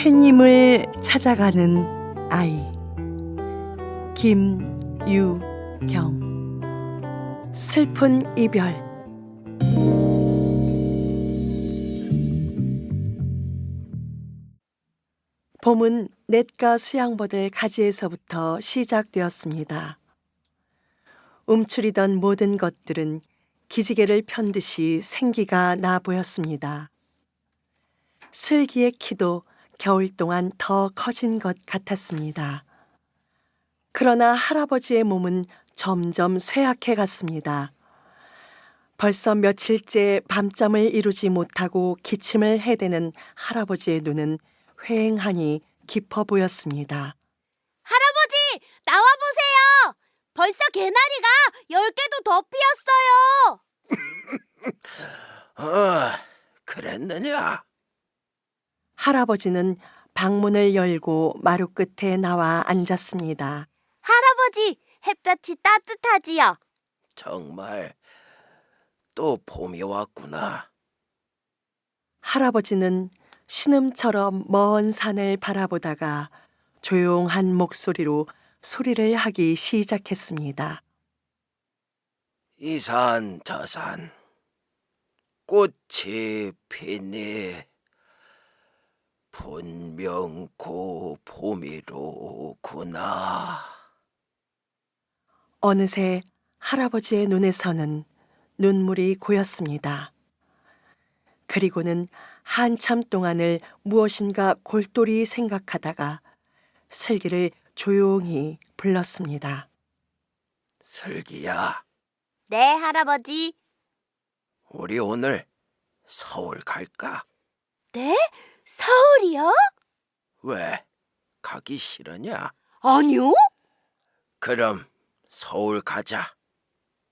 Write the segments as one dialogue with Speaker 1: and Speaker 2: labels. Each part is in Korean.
Speaker 1: 햇님을 찾아가는 아이. 김유경. 슬픈 이별. 봄은 냇가 수양버들 가지에서부터 시작되었습니다. 움츠리던 모든 것들은 기지개를 편 듯이 생기가 나 보였습니다. 슬기의 키도 겨울 동안 더 커진 것 같았습니다. 그러나 할아버지의 몸은 점점 쇠약해 갔습니다. 벌써 며칠째 밤잠을 이루지 못하고 기침을 해대는 할아버지의 눈은 휑하니 깊어 보였습니다.
Speaker 2: 할아버지, 나와보세요. 벌써 개나리가 10개도 더 피었어요.
Speaker 3: 그랬느냐?
Speaker 1: 할아버지는 방문을 열고 마루 끝에 나와 앉았습니다.
Speaker 2: 할아버지, 햇볕이 따뜻하지요?
Speaker 3: 정말 또 봄이 왔구나.
Speaker 1: 할아버지는 신음처럼 먼 산을 바라보다가 조용한 목소리로 소리를 하기 시작했습니다.
Speaker 3: 이 산 저 산 꽃이 피니 분명 고 봄이로구나.
Speaker 1: 어느새 할아버지의 눈에서는 눈물이 고였습니다. 그리고는 한참 동안을 무엇인가 골똘히 생각하다가 슬기를 조용히 불렀습니다.
Speaker 3: 슬기야,
Speaker 2: 네, 할아버지.
Speaker 3: 우리 오늘 서울 갈까?
Speaker 2: 네? 서울이요?
Speaker 3: 왜? 가기 싫으냐?
Speaker 2: 아니요.
Speaker 3: 그럼 서울 가자.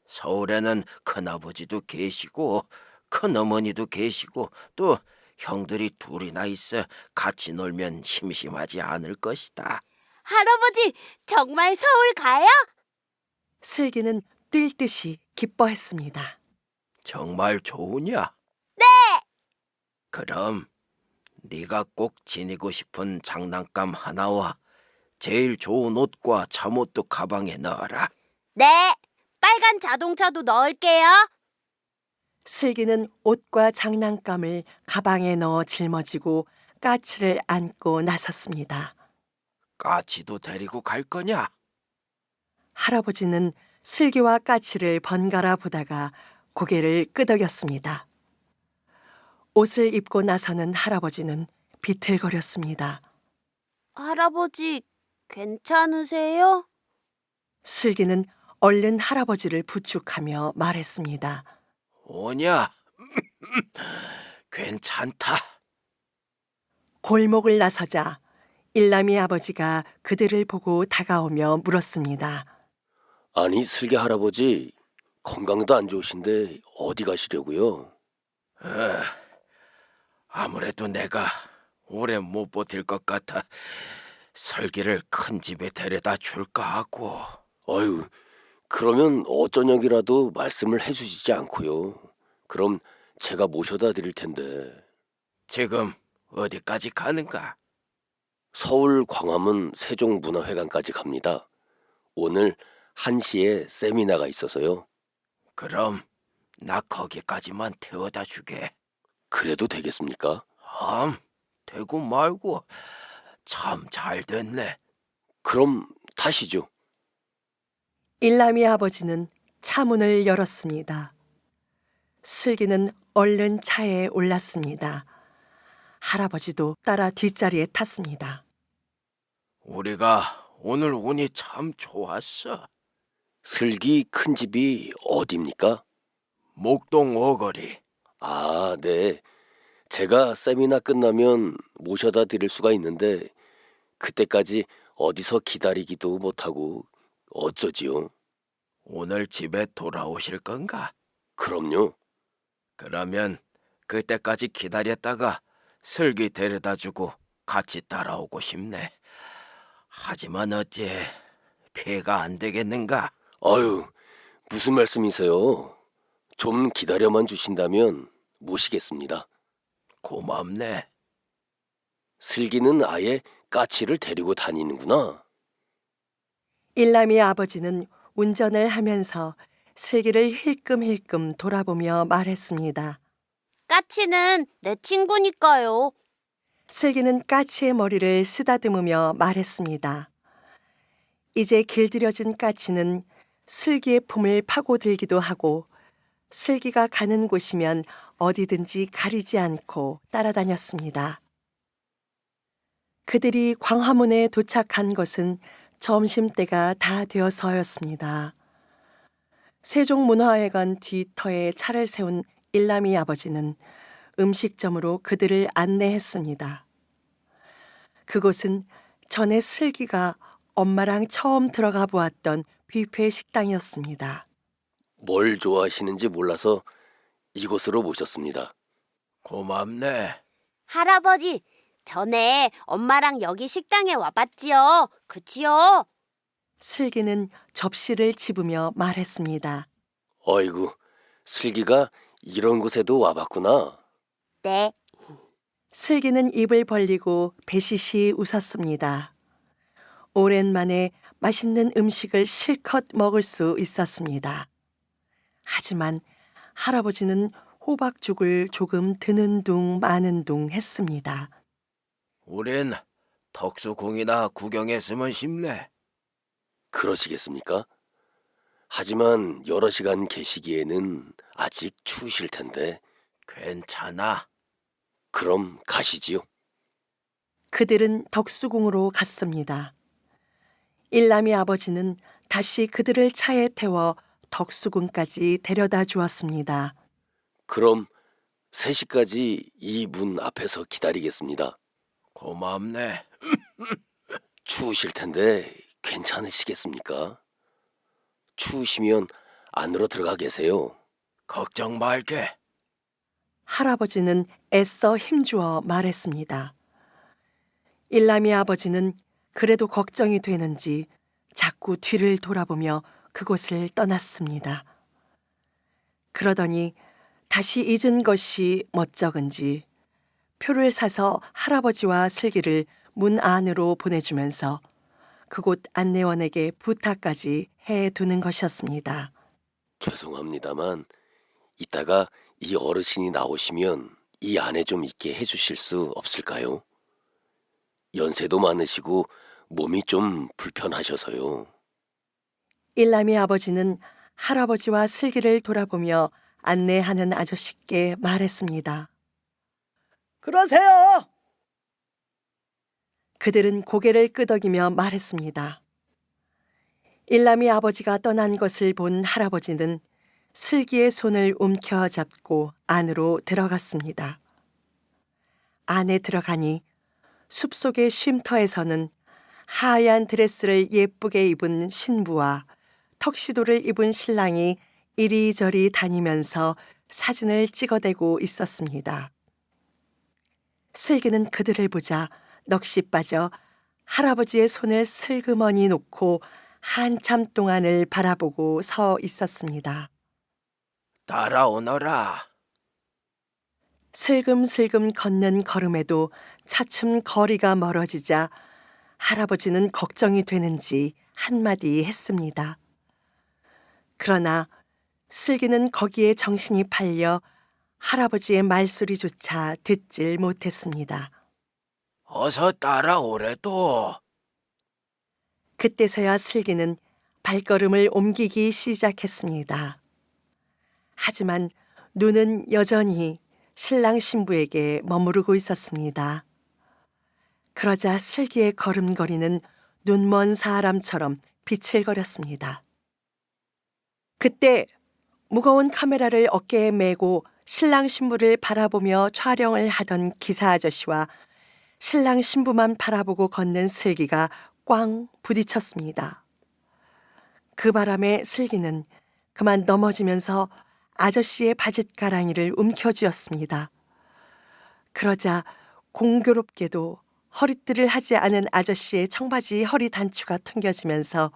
Speaker 3: 서울에는 큰아버지도 계시고 큰어머니도 계시고 또 형들이 둘이나 있어 같이 놀면 심심하지 않을 것이다.
Speaker 2: 할아버지, 정말 서울 가요?
Speaker 1: 슬기는 뛸 듯이 기뻐했습니다.
Speaker 3: 정말 좋으냐?
Speaker 2: 네.
Speaker 3: 그럼 네가 꼭 지니고 싶은 장난감 하나와 제일 좋은 옷과 잠옷도 가방에 넣어라.
Speaker 2: 네, 빨간 자동차도 넣을게요.
Speaker 1: 슬기는 옷과 장난감을 가방에 넣어 짊어지고 까치를 안고 나섰습니다.
Speaker 3: 까치도 데리고 갈 거냐?
Speaker 1: 할아버지는 슬기와 까치를 번갈아 보다가 고개를 끄덕였습니다. 옷을 입고 나서는 할아버지는 비틀거렸습니다.
Speaker 2: 할아버지, 괜찮으세요?
Speaker 1: 슬기는 얼른 할아버지를 부축하며 말했습니다.
Speaker 3: 오냐? 괜찮다.
Speaker 1: 골목을 나서자 일남이 아버지가 그들을 보고 다가오며 물었습니다.
Speaker 4: 아니, 슬기 할아버지, 건강도 안 좋으신데 어디 가시려고요?
Speaker 3: 아무래도 내가 오래 못 버틸 것 같아 슬기를 큰 집에 데려다 줄까 하고.
Speaker 4: 어휴, 그러면 어쩌냐기라도 말씀을 해주시지 않고요. 그럼 제가 모셔다 드릴 텐데.
Speaker 3: 지금 어디까지 가는가?
Speaker 4: 서울 광화문 세종문화회관까지 갑니다. 오늘 1시에 세미나가 있어서요.
Speaker 3: 그럼 나 거기까지만 태워다 주게.
Speaker 4: 그래도 되겠습니까?
Speaker 3: 되고 말고 참 잘 됐네.
Speaker 4: 그럼 타시죠.
Speaker 1: 일남이 아버지는 차문을 열었습니다. 슬기는 얼른 차에 올랐습니다. 할아버지도 따라 뒷자리에 탔습니다.
Speaker 3: 우리가 오늘 운이 참 좋았어.
Speaker 4: 슬기 큰 집이 어디입니까?
Speaker 3: 목동 오거리.
Speaker 4: 아, 네. 제가 세미나 끝나면 모셔다 드릴 수가 있는데 그때까지 어디서 기다리기도 못하고 어쩌지요?
Speaker 3: 오늘 집에 돌아오실 건가?
Speaker 4: 그럼요.
Speaker 3: 그러면 그때까지 기다렸다가 슬기 데려다주고 같이 따라오고 싶네. 하지만 어째 피해가 안 되겠는가?
Speaker 4: 아유, 무슨 말씀이세요? 좀 기다려만 주신다면 모시겠습니다.
Speaker 3: 고맙네.
Speaker 4: 슬기는 아예 까치를 데리고 다니는구나.
Speaker 1: 일남이의 아버지는 운전을 하면서 슬기를 힐끔힐끔 돌아보며 말했습니다.
Speaker 2: 까치는 내 친구니까요.
Speaker 1: 슬기는 까치의 머리를 쓰다듬으며 말했습니다. 이제 길들여진 까치는 슬기의 품을 파고들기도 하고 슬기가 가는 곳이면 어디든지 가리지 않고 따라다녔습니다. 그들이 광화문에 도착한 것은 점심때가 다 되어서였습니다. 세종문화회관 뒤터에 차를 세운 일남이 아버지는 음식점으로 그들을 안내했습니다. 그곳은 전에 슬기가 엄마랑 처음 들어가 보았던 뷔페 식당이었습니다.
Speaker 4: 뭘 좋아하시는지 몰라서 이곳으로 모셨습니다.
Speaker 3: 고맙네.
Speaker 2: 할아버지, 전에 엄마랑 여기 식당에 와봤지요. 그치요?
Speaker 1: 슬기는 접시를 집으며 말했습니다.
Speaker 4: 어이구, 슬기가 이런 곳에도 와봤구나.
Speaker 2: 네.
Speaker 1: 슬기는 입을 벌리고 배시시 웃었습니다. 오랜만에 맛있는 음식을 실컷 먹을 수 있었습니다. 하지만 할아버지는 호박죽을 조금 드는 둥 마는 둥 했습니다.
Speaker 3: 우린 덕수궁이나 구경했으면 싶네.
Speaker 4: 그러시겠습니까? 하지만 여러 시간 계시기에는 아직 추우실 텐데.
Speaker 3: 괜찮아.
Speaker 4: 그럼 가시지요.
Speaker 1: 그들은 덕수궁으로 갔습니다. 일남이 아버지는 다시 그들을 차에 태워 덕수궁까지 데려다 주었습니다.
Speaker 4: 그럼 3시까지 이 문 앞에서 기다리겠습니다.
Speaker 3: 고맙네.
Speaker 4: 추우실 텐데 괜찮으시겠습니까? 추우시면 안으로 들어가 계세요.
Speaker 3: 걱정 말게.
Speaker 1: 할아버지는 애써 힘주어 말했습니다. 일남이 아버지는 그래도 걱정이 되는지 자꾸 뒤를 돌아보며 그곳을 떠났습니다. 그러더니 다시 잊은 것이 멋쩍은지 표를 사서 할아버지와 슬기를 문 안으로 보내주면서 그곳 안내원에게 부탁까지 해두는 것이었습니다.
Speaker 4: 죄송합니다만 이따가 이 어르신이 나오시면 이 안에 좀 있게 해주실 수 없을까요? 연세도 많으시고 몸이 좀 불편하셔서요.
Speaker 1: 일남이 아버지는 할아버지와 슬기를 돌아보며 안내하는 아저씨께 말했습니다. 그러세요. 그들은 고개를 끄덕이며 말했습니다. 일남이 아버지가 떠난 것을 본 할아버지는 슬기의 손을 움켜잡고 안으로 들어갔습니다. 안에 들어가니 숲속의 쉼터에서는 하얀 드레스를 예쁘게 입은 신부와 턱시도를 입은 신랑이 이리저리 다니면서 사진을 찍어대고 있었습니다. 슬기는 그들을 보자 넋이 빠져 할아버지의 손을 슬그머니 놓고 한참 동안을 바라보고 서 있었습니다.
Speaker 3: 따라오너라.
Speaker 1: 슬금슬금 걷는 걸음에도 차츰 거리가 멀어지자 할아버지는 걱정이 되는지 한마디 했습니다. 그러나 슬기는 거기에 정신이 팔려 할아버지의 말소리조차 듣질 못했습니다.
Speaker 3: 어서 따라오래도.
Speaker 1: 그때서야 슬기는 발걸음을 옮기기 시작했습니다. 하지만 눈은 여전히 신랑 신부에게 머무르고 있었습니다. 그러자 슬기의 걸음걸이는 눈먼 사람처럼 비칠거렸습니다. 그때 무거운 카메라를 어깨에 메고 신랑 신부를 바라보며 촬영을 하던 기사 아저씨와 신랑 신부만 바라보고 걷는 슬기가 꽝 부딪혔습니다. 그 바람에 슬기는 그만 넘어지면서 아저씨의 바짓가랑이를 움켜쥐었습니다. 그러자 공교롭게도 허리띠를 하지 않은 아저씨의 청바지 허리 단추가 튕겨지면서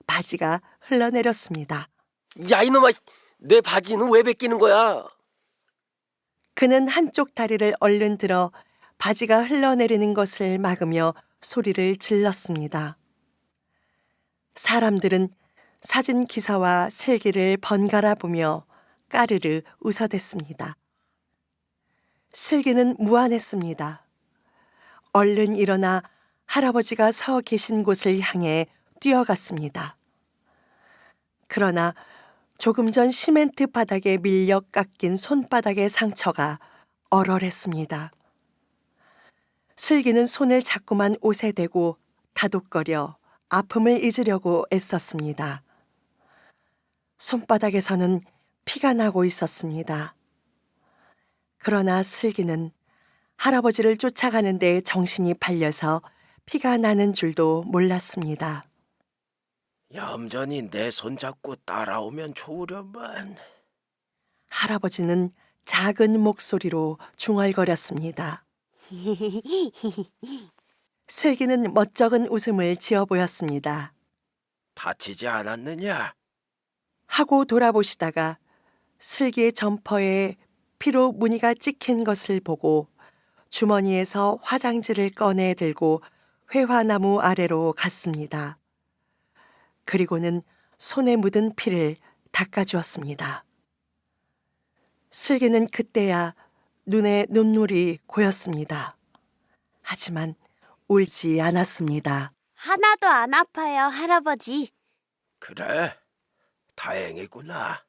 Speaker 1: 바지가 흘러내렸습니다.
Speaker 4: 야 이놈아, 내 바지는 왜 벗기는 거야?
Speaker 1: 그는 한쪽 다리를 얼른 들어 바지가 흘러내리는 것을 막으며 소리를 질렀습니다. 사람들은 사진 기사와 슬기를 번갈아 보며 까르르 웃어댔습니다. 슬기는 무안했습니다. 얼른 일어나 할아버지가 서 계신 곳을 향해 뛰어갔습니다. 그러나 조금 전 시멘트 바닥에 밀려 깎인 손바닥의 상처가 얼얼했습니다. 슬기는 손을 자꾸만 옷에 대고 다독거려 아픔을 잊으려고 애썼습니다. 손바닥에서는 피가 나고 있었습니다. 그러나 슬기는 할아버지를 쫓아가는 데 정신이 팔려서 피가 나는 줄도 몰랐습니다.
Speaker 3: 얌전히 내 손 잡고 따라오면 좋으련만.
Speaker 1: 할아버지는 작은 목소리로 중얼거렸습니다. 슬기는 멋쩍은 웃음을 지어 보였습니다.
Speaker 3: 다치지 않았느냐?
Speaker 1: 하고 돌아보시다가 슬기의 점퍼에 피로 무늬가 찍힌 것을 보고 주머니에서 화장지를 꺼내 들고 회화나무 아래로 갔습니다. 그리고는 손에 묻은 피를 닦아주었습니다. 슬기는 그때야 눈에 눈물이 고였습니다. 하지만 울지 않았습니다.
Speaker 2: 하나도 안 아파요, 할아버지.
Speaker 3: 그래, 다행이구나.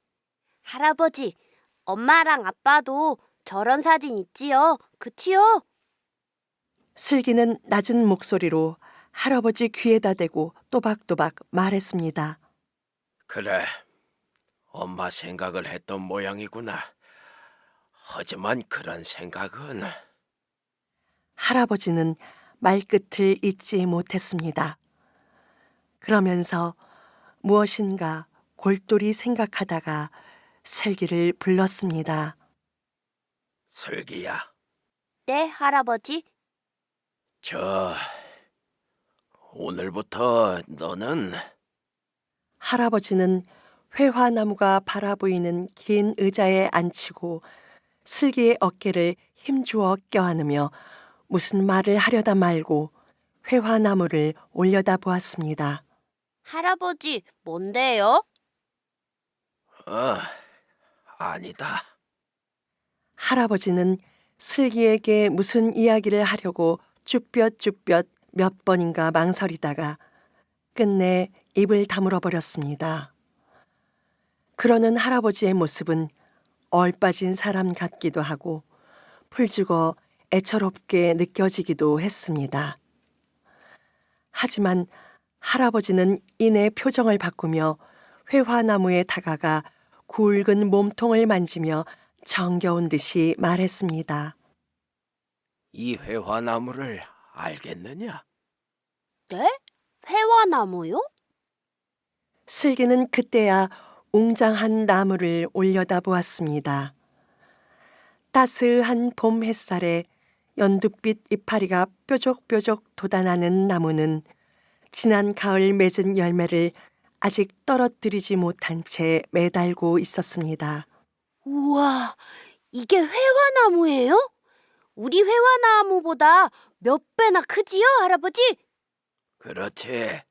Speaker 2: 할아버지, 엄마랑 아빠도 저런 사진 있지요? 그치요?
Speaker 1: 슬기는 낮은 목소리로 할아버지 귀에다 대고 또박또박 말했습니다.
Speaker 3: 그래, 엄마 생각을 했던 모양이구나. 하지만 그런 생각은
Speaker 1: 할아버지는 말끝을 잇지 못했습니다. 그러면서 무엇인가 골똘히 생각하다가 슬기를 불렀습니다.
Speaker 3: 슬기야,
Speaker 2: 네, 할아버지.
Speaker 3: 오늘부터 너는
Speaker 1: 할아버지는 회화나무가 바라보이는 긴 의자에 앉히고 슬기의 어깨를 힘주어 껴안으며 무슨 말을 하려다 말고 회화나무를 올려다 보았습니다.
Speaker 2: 할아버지, 뭔데요?
Speaker 3: 아니다.
Speaker 1: 할아버지는 슬기에게 무슨 이야기를 하려고 쭈뼛쭈뼛 몇 번인가 망설이다가 끝내 입을 다물어 버렸습니다. 그러는 할아버지의 모습은 얼빠진 사람 같기도 하고 풀죽어 애처롭게 느껴지기도 했습니다. 하지만 할아버지는 이내 표정을 바꾸며 회화나무에 다가가 굵은 몸통을 만지며 정겨운 듯이 말했습니다.
Speaker 3: 이 회화나무를 알겠느냐?
Speaker 2: 네? 회화나무요?
Speaker 1: 슬기는 그때야 웅장한 나무를 올려다 보았습니다. 따스한 봄 햇살에 연두빛 이파리가 뾰족뾰족 돋아나는 나무는 지난 가을 맺은 열매를 아직 떨어뜨리지 못한 채 매달고 있었습니다.
Speaker 2: 우와, 이게 회화나무예요? 우리 회화나무보다 몇 배나 크지요, 할아버지?
Speaker 3: 그렇지.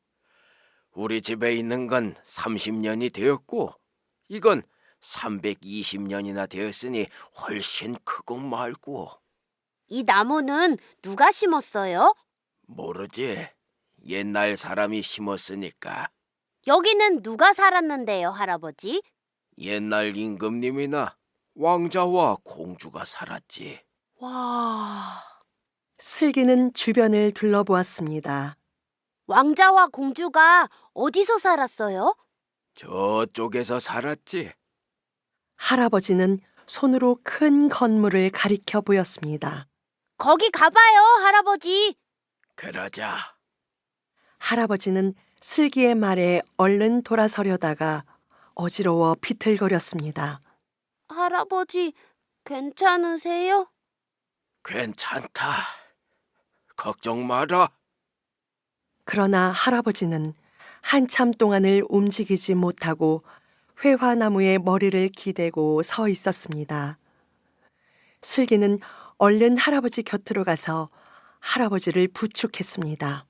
Speaker 3: 우리 집에 있는 건 30년이 되었고 이건 320년이나 되었으니 훨씬 크고 말고.
Speaker 2: 이 나무는 누가 심었어요?
Speaker 3: 모르지. 옛날 사람이 심었으니까.
Speaker 2: 여기는 누가 살았는데요, 할아버지?
Speaker 3: 옛날 임금님이나 왕자와 공주가 살았지.
Speaker 2: 와,
Speaker 1: 슬기는 주변을 둘러보았습니다.
Speaker 2: 왕자와 공주가 어디서 살았어요?
Speaker 3: 저쪽에서 살았지.
Speaker 1: 할아버지는 손으로 큰 건물을 가리켜 보였습니다.
Speaker 2: 거기 가봐요, 할아버지.
Speaker 3: 그러자.
Speaker 1: 할아버지는 슬기의 말에 얼른 돌아서려다가 어지러워 비틀거렸습니다.
Speaker 2: 할아버지, 괜찮으세요?
Speaker 3: 괜찮다. 걱정 마라.
Speaker 1: 그러나 할아버지는 한참 동안을 움직이지 못하고 회화나무에 머리를 기대고 서 있었습니다. 슬기는 얼른 할아버지 곁으로 가서 할아버지를 부축했습니다.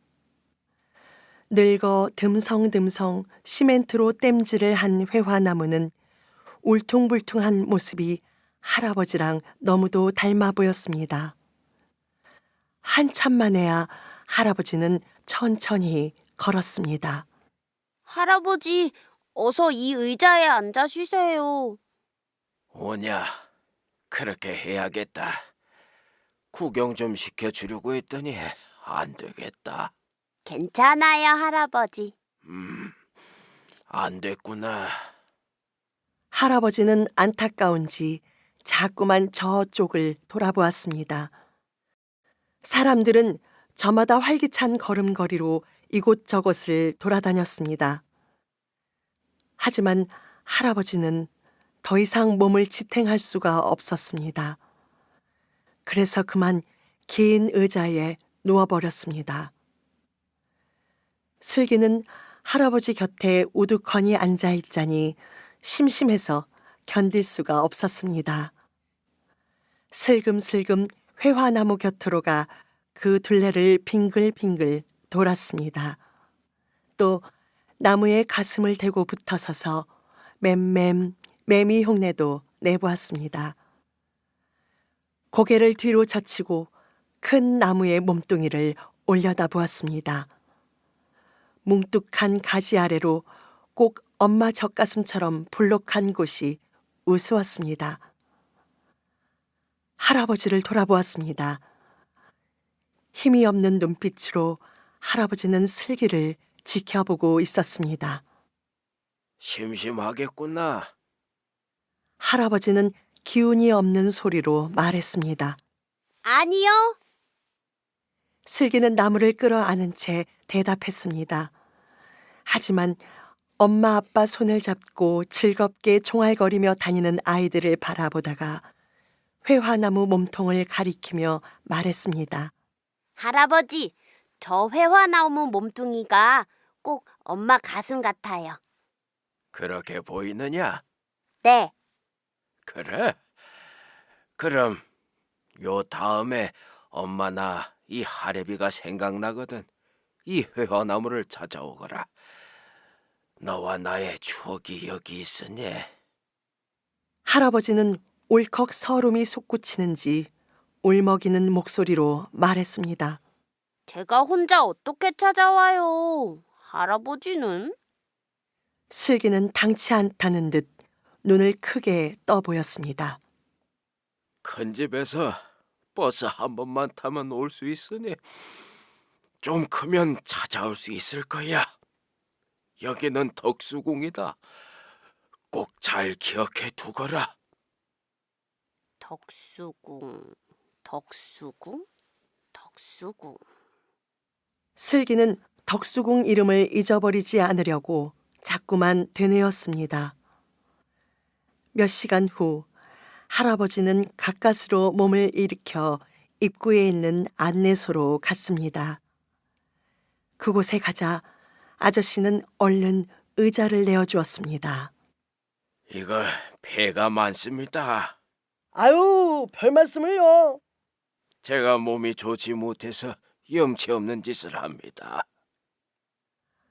Speaker 1: 늙어 듬성듬성 시멘트로 땜질을 한 회화나무는 울퉁불퉁한 모습이 할아버지랑 너무도 닮아 보였습니다. 한참 만에야 할아버지는 천천히 걸었습니다.
Speaker 2: 할아버지, 어서 이 의자에 앉아 쉬세요.
Speaker 3: 오냐, 그렇게 해야겠다. 구경 좀 시켜주려고 했더니 안 되겠다.
Speaker 2: 괜찮아요, 할아버지.
Speaker 3: 안 됐구나.
Speaker 1: 할아버지는 안타까운지 자꾸만 저쪽을 돌아보았습니다. 사람들은 저마다 활기찬 걸음걸이로 이곳저곳을 돌아다녔습니다. 하지만 할아버지는 더 이상 몸을 지탱할 수가 없었습니다. 그래서 그만 긴 의자에 누워버렸습니다. 슬기는 할아버지 곁에 우두커니 앉아 있자니 심심해서 견딜 수가 없었습니다. 슬금슬금 회화나무 곁으로 가 그 둘레를 빙글빙글 돌았습니다. 또 나무에 가슴을 대고 붙어서서 맴맴 매미 흉내도 내보았습니다. 고개를 뒤로 젖히고 큰 나무의 몸뚱이를 올려다 보았습니다. 뭉뚝한 가지 아래로 꼭 엄마 젖가슴처럼 볼록한 곳이 우스웠습니다. 할아버지를 돌아보았습니다. 힘이 없는 눈빛으로 할아버지는 슬기를 지켜보고 있었습니다.
Speaker 3: 심심하겠구나.
Speaker 1: 할아버지는 기운이 없는 소리로 말했습니다.
Speaker 2: 아니요.
Speaker 1: 슬기는 나무를 끌어안은 채 대답했습니다. 하지만 엄마 아빠 손을 잡고 즐겁게 종알거리며 다니는 아이들을 바라보다가 회화나무 몸통을 가리키며 말했습니다.
Speaker 2: 할아버지, 저 회화나무 몸뚱이가 꼭 엄마 가슴 같아요.
Speaker 3: 그렇게 보이느냐?
Speaker 2: 네,
Speaker 3: 그래? 그럼 요 다음에 엄마나 이 하레비가 생각나거든. 이 회화나무를 찾아오거라. 너와 나의 추억이 여기 있으니.
Speaker 1: 할아버지는 울컥 서름이 솟구치는지 울먹이는 목소리로 말했습니다.
Speaker 2: 제가 혼자 어떻게 찾아와요? 할아버지는?
Speaker 1: 슬기는 당치 않다는 듯 눈을 크게 떠 보였습니다.
Speaker 3: 큰 집에서 버스 한 번만 타면 올 수 있으니 좀 크면 찾아올 수 있을 거야. 여기는 덕수궁이다. 꼭 잘 기억해 두거라.
Speaker 2: 덕수궁, 덕수궁, 덕수궁.
Speaker 1: 슬기는 덕수궁 이름을 잊어버리지 않으려고 자꾸만 되뇌었습니다. 몇 시간 후 할아버지는 가까스로 몸을 일으켜 입구에 있는 안내소로 갔습니다. 그곳에 가자 아저씨는 얼른 의자를 내어주었습니다.
Speaker 3: 이거 폐가 많습니다.
Speaker 1: 아유, 별 말씀을요.
Speaker 3: 제가 몸이 좋지 못해서 염치 없는 짓을 합니다.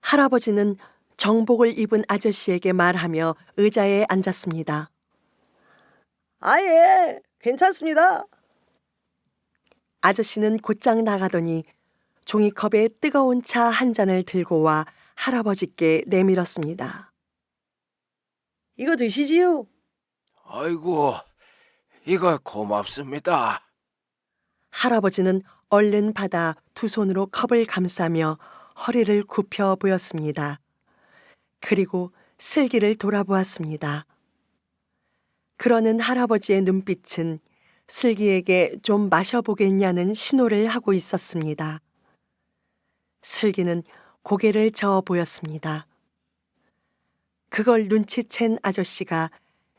Speaker 1: 할아버지는 정복을 입은 아저씨에게 말하며 의자에 앉았습니다. 아예, 괜찮습니다. 아저씨는 곧장 나가더니 종이컵에 뜨거운 차 한 잔을 들고 와 할아버지께 내밀었습니다. 이거 드시지요?
Speaker 3: 아이고, 이거 고맙습니다.
Speaker 1: 할아버지는 얼른 받아 두 손으로 컵을 감싸며 허리를 굽혀 보였습니다. 그리고 슬기를 돌아보았습니다. 그러는 할아버지의 눈빛은 슬기에게 좀 마셔보겠냐는 신호를 하고 있었습니다. 슬기는 고개를 저어 보였습니다. 그걸 눈치챈 아저씨가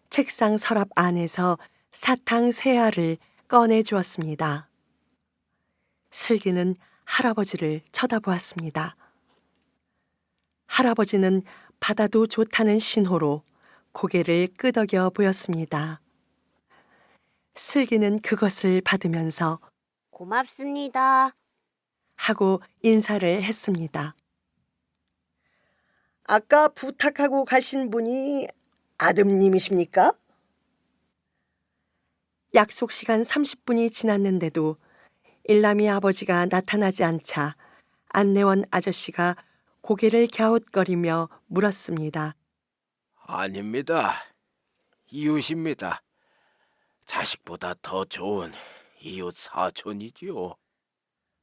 Speaker 1: 책상 서랍 안에서 사탕 세 알을 꺼내 주었습니다. 슬기는 할아버지를 쳐다보았습니다. 할아버지는 받아도 좋다는 신호로 고개를 끄덕여 보였습니다. 슬기는 그것을 받으면서
Speaker 2: 고맙습니다.
Speaker 1: 하고 인사를 했습니다. 아까 부탁하고 가신 분이 아드님이십니까? 약속 시간 30분이 지났는데도 일남이 아버지가 나타나지 않자 안내원 아저씨가 고개를 갸웃거리며 물었습니다.
Speaker 3: 아닙니다. 이웃입니다. 자식보다 더 좋은 이웃 사촌이지요.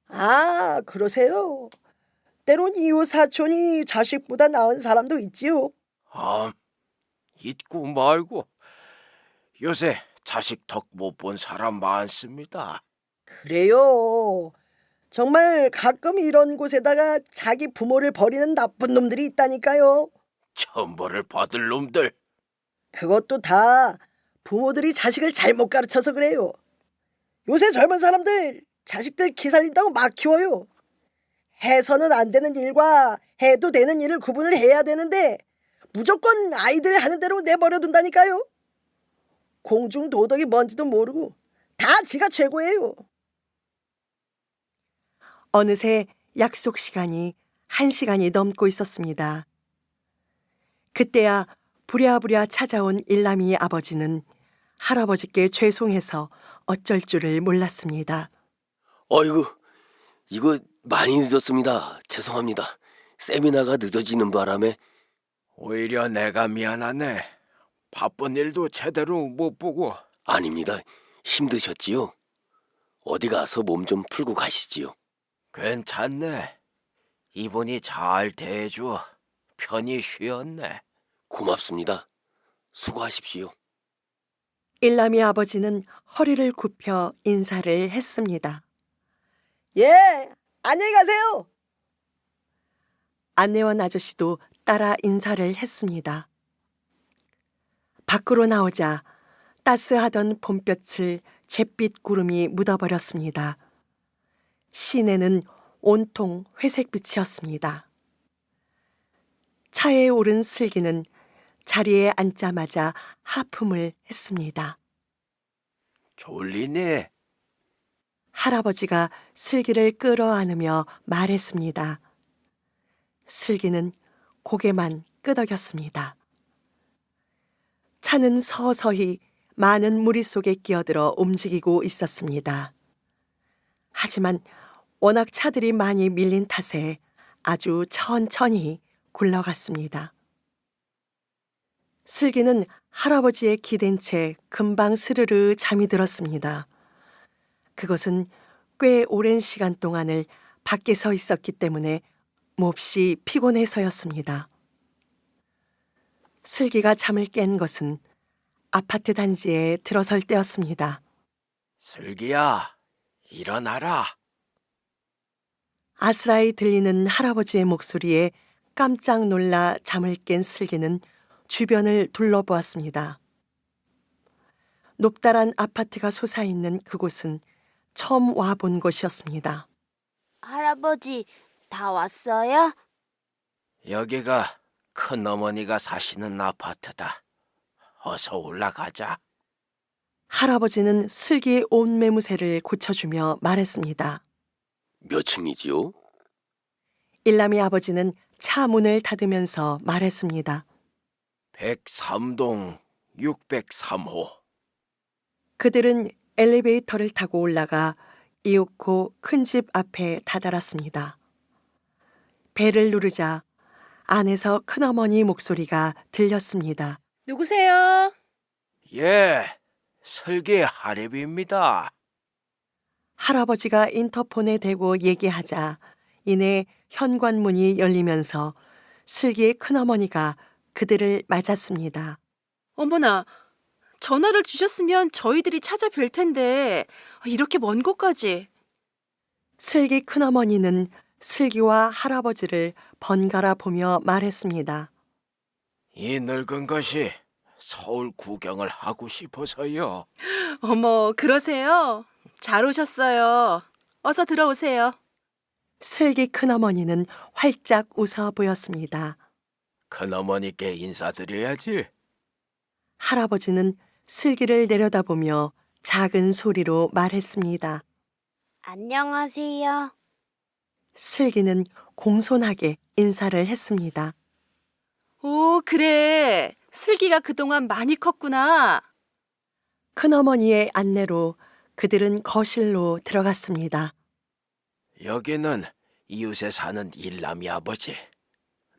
Speaker 1: 아, 그러세요? 때론 이웃 사촌이 자식보다 나은 사람도 있지요.
Speaker 3: 잊고 말고 요새 자식 덕 못 본 사람 많습니다.
Speaker 1: 그래요. 정말 가끔 이런 곳에다가 자기 부모를 버리는 나쁜 놈들이 있다니까요.
Speaker 3: 천벌을 받을 놈들.
Speaker 1: 그것도 다 부모들이 자식을 잘못 가르쳐서 그래요. 요새 젊은 사람들 자식들 기 살린다고 막 키워요. 해서는 안 되는 일과 해도 되는 일을 구분을 해야 되는데 무조건 아이들 하는 대로 내버려 둔다니까요. 공중 도덕이 뭔지도 모르고 다 지가 최고예요. 어느새 약속 시간이 1시간이 넘고 있었습니다. 그때야 부랴부랴 찾아온 일남이 아버지는 할아버지께 죄송해서 어쩔 줄을 몰랐습니다.
Speaker 4: 어이구, 이거 많이 늦었습니다. 죄송합니다. 세미나가 늦어지는 바람에.
Speaker 3: 오히려 내가 미안하네. 바쁜 일도 제대로 못 보고.
Speaker 4: 아닙니다. 힘드셨지요? 어디 가서 몸 좀 풀고 가시지요.
Speaker 3: 괜찮네. 이분이 잘 대해줘. 편히 쉬었네.
Speaker 4: 고맙습니다. 수고하십시오.
Speaker 1: 일남이 아버지는 허리를 굽혀 인사를 했습니다. 예, 안녕히 가세요. 안내원 아저씨도 따라 인사를 했습니다. 밖으로 나오자 따스하던 봄볕을 잿빛 구름이 묻어버렸습니다. 시내는 온통 회색빛이었습니다. 차에 오른 슬기는 자리에 앉자마자 하품을 했습니다.
Speaker 3: 졸리네.
Speaker 1: 할아버지가 슬기를 끌어안으며 말했습니다. 슬기는 고개만 끄덕였습니다. 차는 서서히 많은 무리 속에 끼어들어 움직이고 있었습니다. 하지만 워낙 차들이 많이 밀린 탓에 아주 천천히 굴러갔습니다. 슬기는 할아버지의 기댄 채 금방 스르르 잠이 들었습니다. 그것은 꽤 오랜 시간 동안을 밖에 서 있었기 때문에 몹시 피곤해서였습니다. 슬기가 잠을 깬 것은 아파트 단지에 들어설 때였습니다.
Speaker 3: 슬기야, 일어나라.
Speaker 1: 아스라이 들리는 할아버지의 목소리에 깜짝 놀라 잠을 깬 슬기는 주변을 둘러보았습니다. 높다란 아파트가 솟아있는 그곳은 처음 와본 곳이었습니다.
Speaker 2: 할아버지, 다 왔어요?
Speaker 3: 여기가 큰어머니가 사시는 아파트다. 어서 올라가자.
Speaker 1: 할아버지는 슬기의 옷매무새를 고쳐주며 말했습니다.
Speaker 4: 몇 층이지요?
Speaker 1: 일남이 아버지는 차 문을 닫으면서 말했습니다.
Speaker 3: 103동 603호.
Speaker 1: 그들은 엘리베이터를 타고 올라가 이윽고 큰 집 앞에 다다랐습니다. 벨을 누르자 안에서 큰어머니 목소리가 들렸습니다.
Speaker 5: 누구세요?
Speaker 3: 예, 슬기 하랩입니다.
Speaker 1: 할아버지가 인터폰에 대고 얘기하자 이내 현관문이 열리면서 슬기의 큰어머니가 그들을 맞았습니다.
Speaker 5: 어머나, 전화를 주셨으면 저희들이 찾아뵐 텐데 이렇게 먼 곳까지.
Speaker 1: 슬기 큰어머니는 슬기와 할아버지를 번갈아 보며 말했습니다.
Speaker 3: 이 늙은 것이 서울 구경을 하고 싶어서요.
Speaker 5: 어머, 그러세요? 잘 오셨어요. 어서 들어오세요.
Speaker 1: 슬기 큰어머니는 활짝 웃어 보였습니다.
Speaker 3: 큰어머니께 인사드려야지.
Speaker 1: 할아버지는 슬기를 내려다보며 작은 소리로 말했습니다.
Speaker 2: 안녕하세요.
Speaker 1: 슬기는 공손하게 인사를 했습니다.
Speaker 5: 오, 그래. 슬기가 그동안 많이 컸구나.
Speaker 1: 큰어머니의 안내로 그들은 거실로 들어갔습니다.
Speaker 3: 여기는 이웃에 사는 일남이 아버지.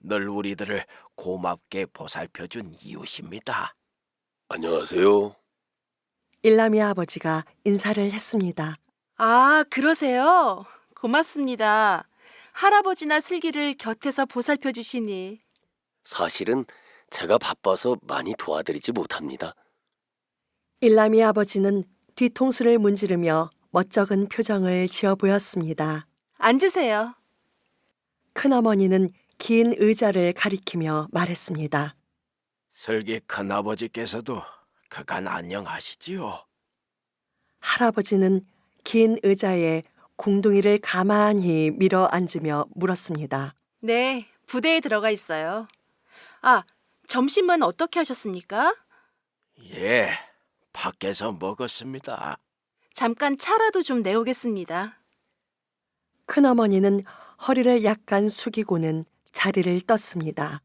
Speaker 3: 늘 우리들을 고맙게 보살펴준 이웃입니다.
Speaker 4: 안녕하세요.
Speaker 1: 일남이 아버지가 인사를 했습니다.
Speaker 5: 아, 그러세요? 고맙습니다. 할아버지나 슬기를 곁에서 보살펴 주시니.
Speaker 4: 사실은 제가 바빠서 많이 도와드리지 못합니다.
Speaker 1: 일남이 아버지는 뒤통수를 문지르며 멋쩍은 표정을 지어 보였습니다.
Speaker 5: 앉으세요.
Speaker 1: 큰어머니는 긴 의자를 가리키며 말했습니다.
Speaker 3: 슬기 큰아버지께서도 그간 안녕하시지요?
Speaker 1: 할아버지는 긴 의자에 궁둥이를 가만히 밀어 앉으며 물었습니다.
Speaker 5: 네, 부대에 들어가 있어요. 아, 점심은 어떻게 하셨습니까?
Speaker 3: 예, 밖에서 먹었습니다.
Speaker 5: 잠깐 차라도 좀 내오겠습니다.
Speaker 1: 큰어머니는 허리를 약간 숙이고는 자리를 떴습니다.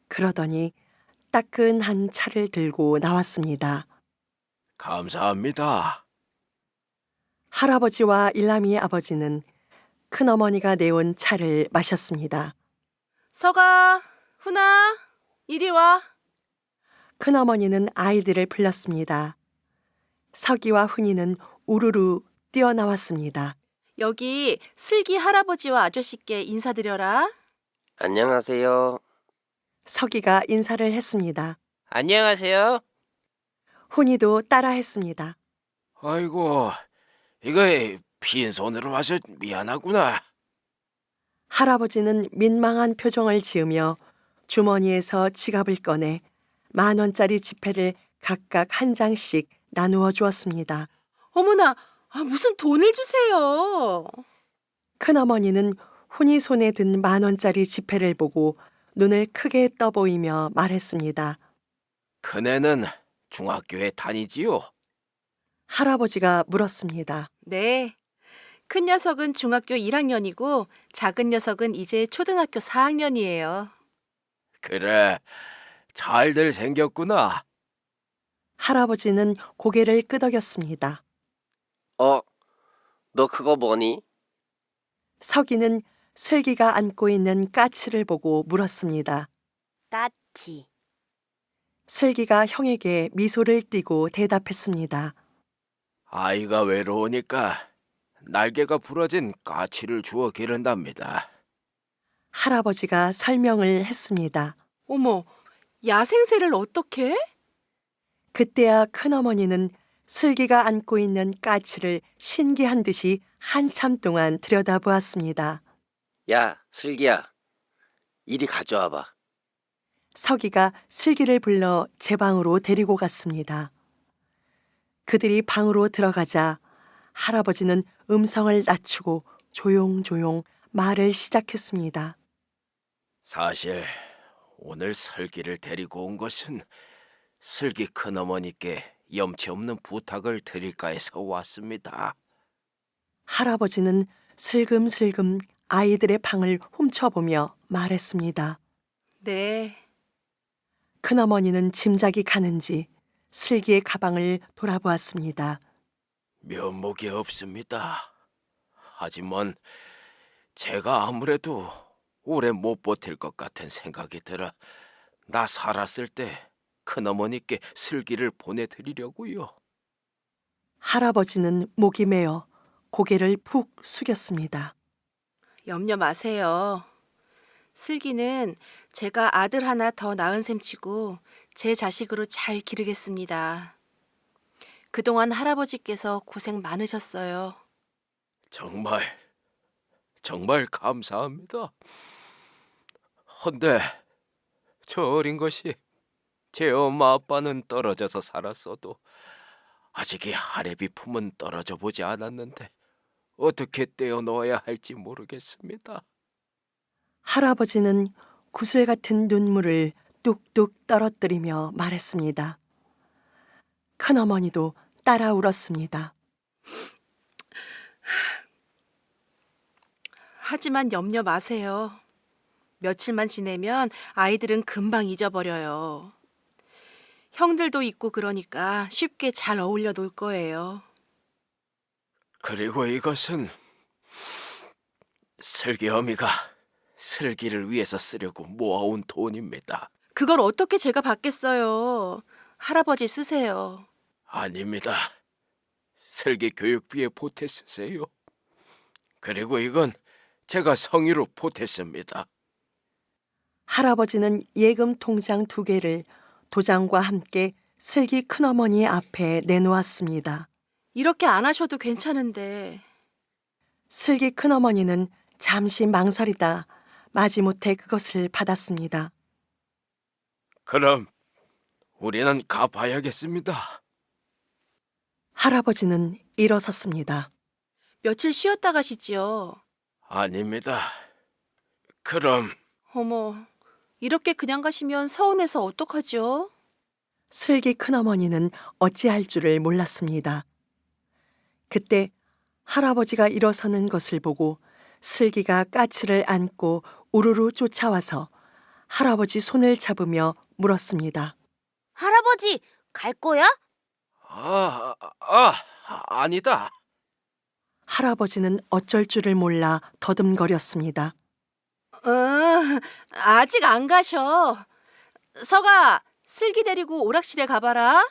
Speaker 1: 그러더니 따끈한 차를 들고 나왔습니다.
Speaker 3: 감사합니다.
Speaker 1: 할아버지와 일남이 아버지는 큰어머니가 내온 차를 마셨습니다.
Speaker 5: 서가, 훈아, 이리 와.
Speaker 1: 큰어머니는 아이들을 불렀습니다. 서기와 훈이는 우르르 뛰어나왔습니다.
Speaker 5: 여기 슬기 할아버지와 아저씨께 인사드려라.
Speaker 4: 안녕하세요.
Speaker 1: 서기가 인사를 했습니다.
Speaker 3: 안녕하세요.
Speaker 1: 훈이도 따라했습니다.
Speaker 3: 아이고, 이거 빈손으로 와서 미안하구나.
Speaker 1: 할아버지는 민망한 표정을 지으며 주머니에서 지갑을 꺼내 10,000원짜리 지폐를 각각 한 장씩 나누어 주었습니다.
Speaker 5: 어머나, 무슨 돈을 주세요.
Speaker 1: 큰어머니는 훈이 손에 든 10,000원짜리 지폐를 보고 눈을 크게 떠보이며 말했습니다.
Speaker 3: 큰애는 중학교에 다니지요?
Speaker 1: 할아버지가 물었습니다.
Speaker 5: 네. 큰 녀석은 중학교 1학년이고 작은 녀석은 이제 초등학교 4학년이에요.
Speaker 3: 그래, 잘들 생겼구나.
Speaker 1: 할아버지는 고개를 끄덕였습니다.
Speaker 4: 너 그거 뭐니?
Speaker 1: 서기는 슬기가 안고 있는 까치를 보고 물었습니다.
Speaker 2: 까치.
Speaker 1: 슬기가 형에게 미소를 띠고 대답했습니다.
Speaker 3: 아이가 외로우니까 날개가 부러진 까치를 주워 기른답니다.
Speaker 1: 할아버지가 설명을 했습니다.
Speaker 5: 어머, 야생새를 어떻게?
Speaker 1: 그때야 큰어머니는 슬기가 안고 있는 까치를 신기한 듯이 한참 동안 들여다보았습니다.
Speaker 4: 야, 슬기야. 이리 가져와봐.
Speaker 1: 서기가 슬기를 불러 제 방으로 데리고 갔습니다. 그들이 방으로 들어가자 할아버지는 음성을 낮추고 조용조용 말을 시작했습니다.
Speaker 3: 사실 오늘 슬기를 데리고 온 것은 슬기 큰어머니께 염치 없는 부탁을 드릴까 해서 왔습니다.
Speaker 1: 할아버지는 슬금슬금 아이들의 방을 훔쳐보며 말했습니다.
Speaker 5: 네.
Speaker 1: 큰어머니는 짐작이 가는지 슬기의 가방을 돌아보았습니다.
Speaker 3: 면목이 없습니다. 하지만 제가 아무래도 오래 못 버틸 것 같은 생각이 들어 나 살았을 때 큰어머니께 슬기를 보내드리려고요.
Speaker 1: 할아버지는 목이 메어 고개를 푹 숙였습니다.
Speaker 5: 염려 마세요. 슬기는 제가 아들 하나 더 낳은 셈치고 제 자식으로 잘 기르겠습니다. 그동안 할아버지께서 고생 많으셨어요.
Speaker 3: 정말 감사합니다. 헌데 저 어린 것이 제 엄마 아빠는 떨어져서 살았어도 아직 이 할애비 품은 떨어져 보지 않았는데 어떻게 떼어놓아야 할지 모르겠습니다.
Speaker 1: 할아버지는 구슬 같은 눈물을 뚝뚝 떨어뜨리며 말했습니다. 큰어머니도 따라 울었습니다.
Speaker 5: 하지만 염려 마세요. 며칠만 지내면 아이들은 금방 잊어버려요. 형들도 있고 그러니까 쉽게 잘 어울려 놀 거예요.
Speaker 3: 그리고 이것은 슬기 어미가 슬기를 위해서 쓰려고 모아온 돈입니다.
Speaker 5: 그걸 어떻게 제가 받겠어요. 할아버지 쓰세요.
Speaker 3: 아닙니다. 슬기 교육비에 보태 쓰세요. 그리고 이건 제가 성의로 보탰습니다.
Speaker 1: 할아버지는 예금 통장 2개를 도장과 함께 슬기 큰어머니 앞에 내놓았습니다.
Speaker 5: 이렇게 안 하셔도 괜찮은데.
Speaker 1: 슬기 큰어머니는 잠시 망설이다 마지못해 그것을 받았습니다.
Speaker 3: 그럼 우리는 가봐야겠습니다.
Speaker 1: 할아버지는 일어섰습니다.
Speaker 5: 며칠 쉬었다 가시지요.
Speaker 3: 아닙니다. 그럼
Speaker 5: 어머, 이렇게 그냥 가시면 서운해서 어떡하죠?
Speaker 1: 슬기 큰어머니는 어찌할 줄을 몰랐습니다. 그때 할아버지가 일어서는 것을 보고 슬기가 까치를 안고 우르르 쫓아와서 할아버지 손을 잡으며 물었습니다.
Speaker 2: 할아버지, 갈 거야?
Speaker 3: 아니다.
Speaker 1: 할아버지는 어쩔 줄을 몰라 더듬거렸습니다.
Speaker 5: 아직 안 가셔. 서가, 슬기 데리고 오락실에 가봐라.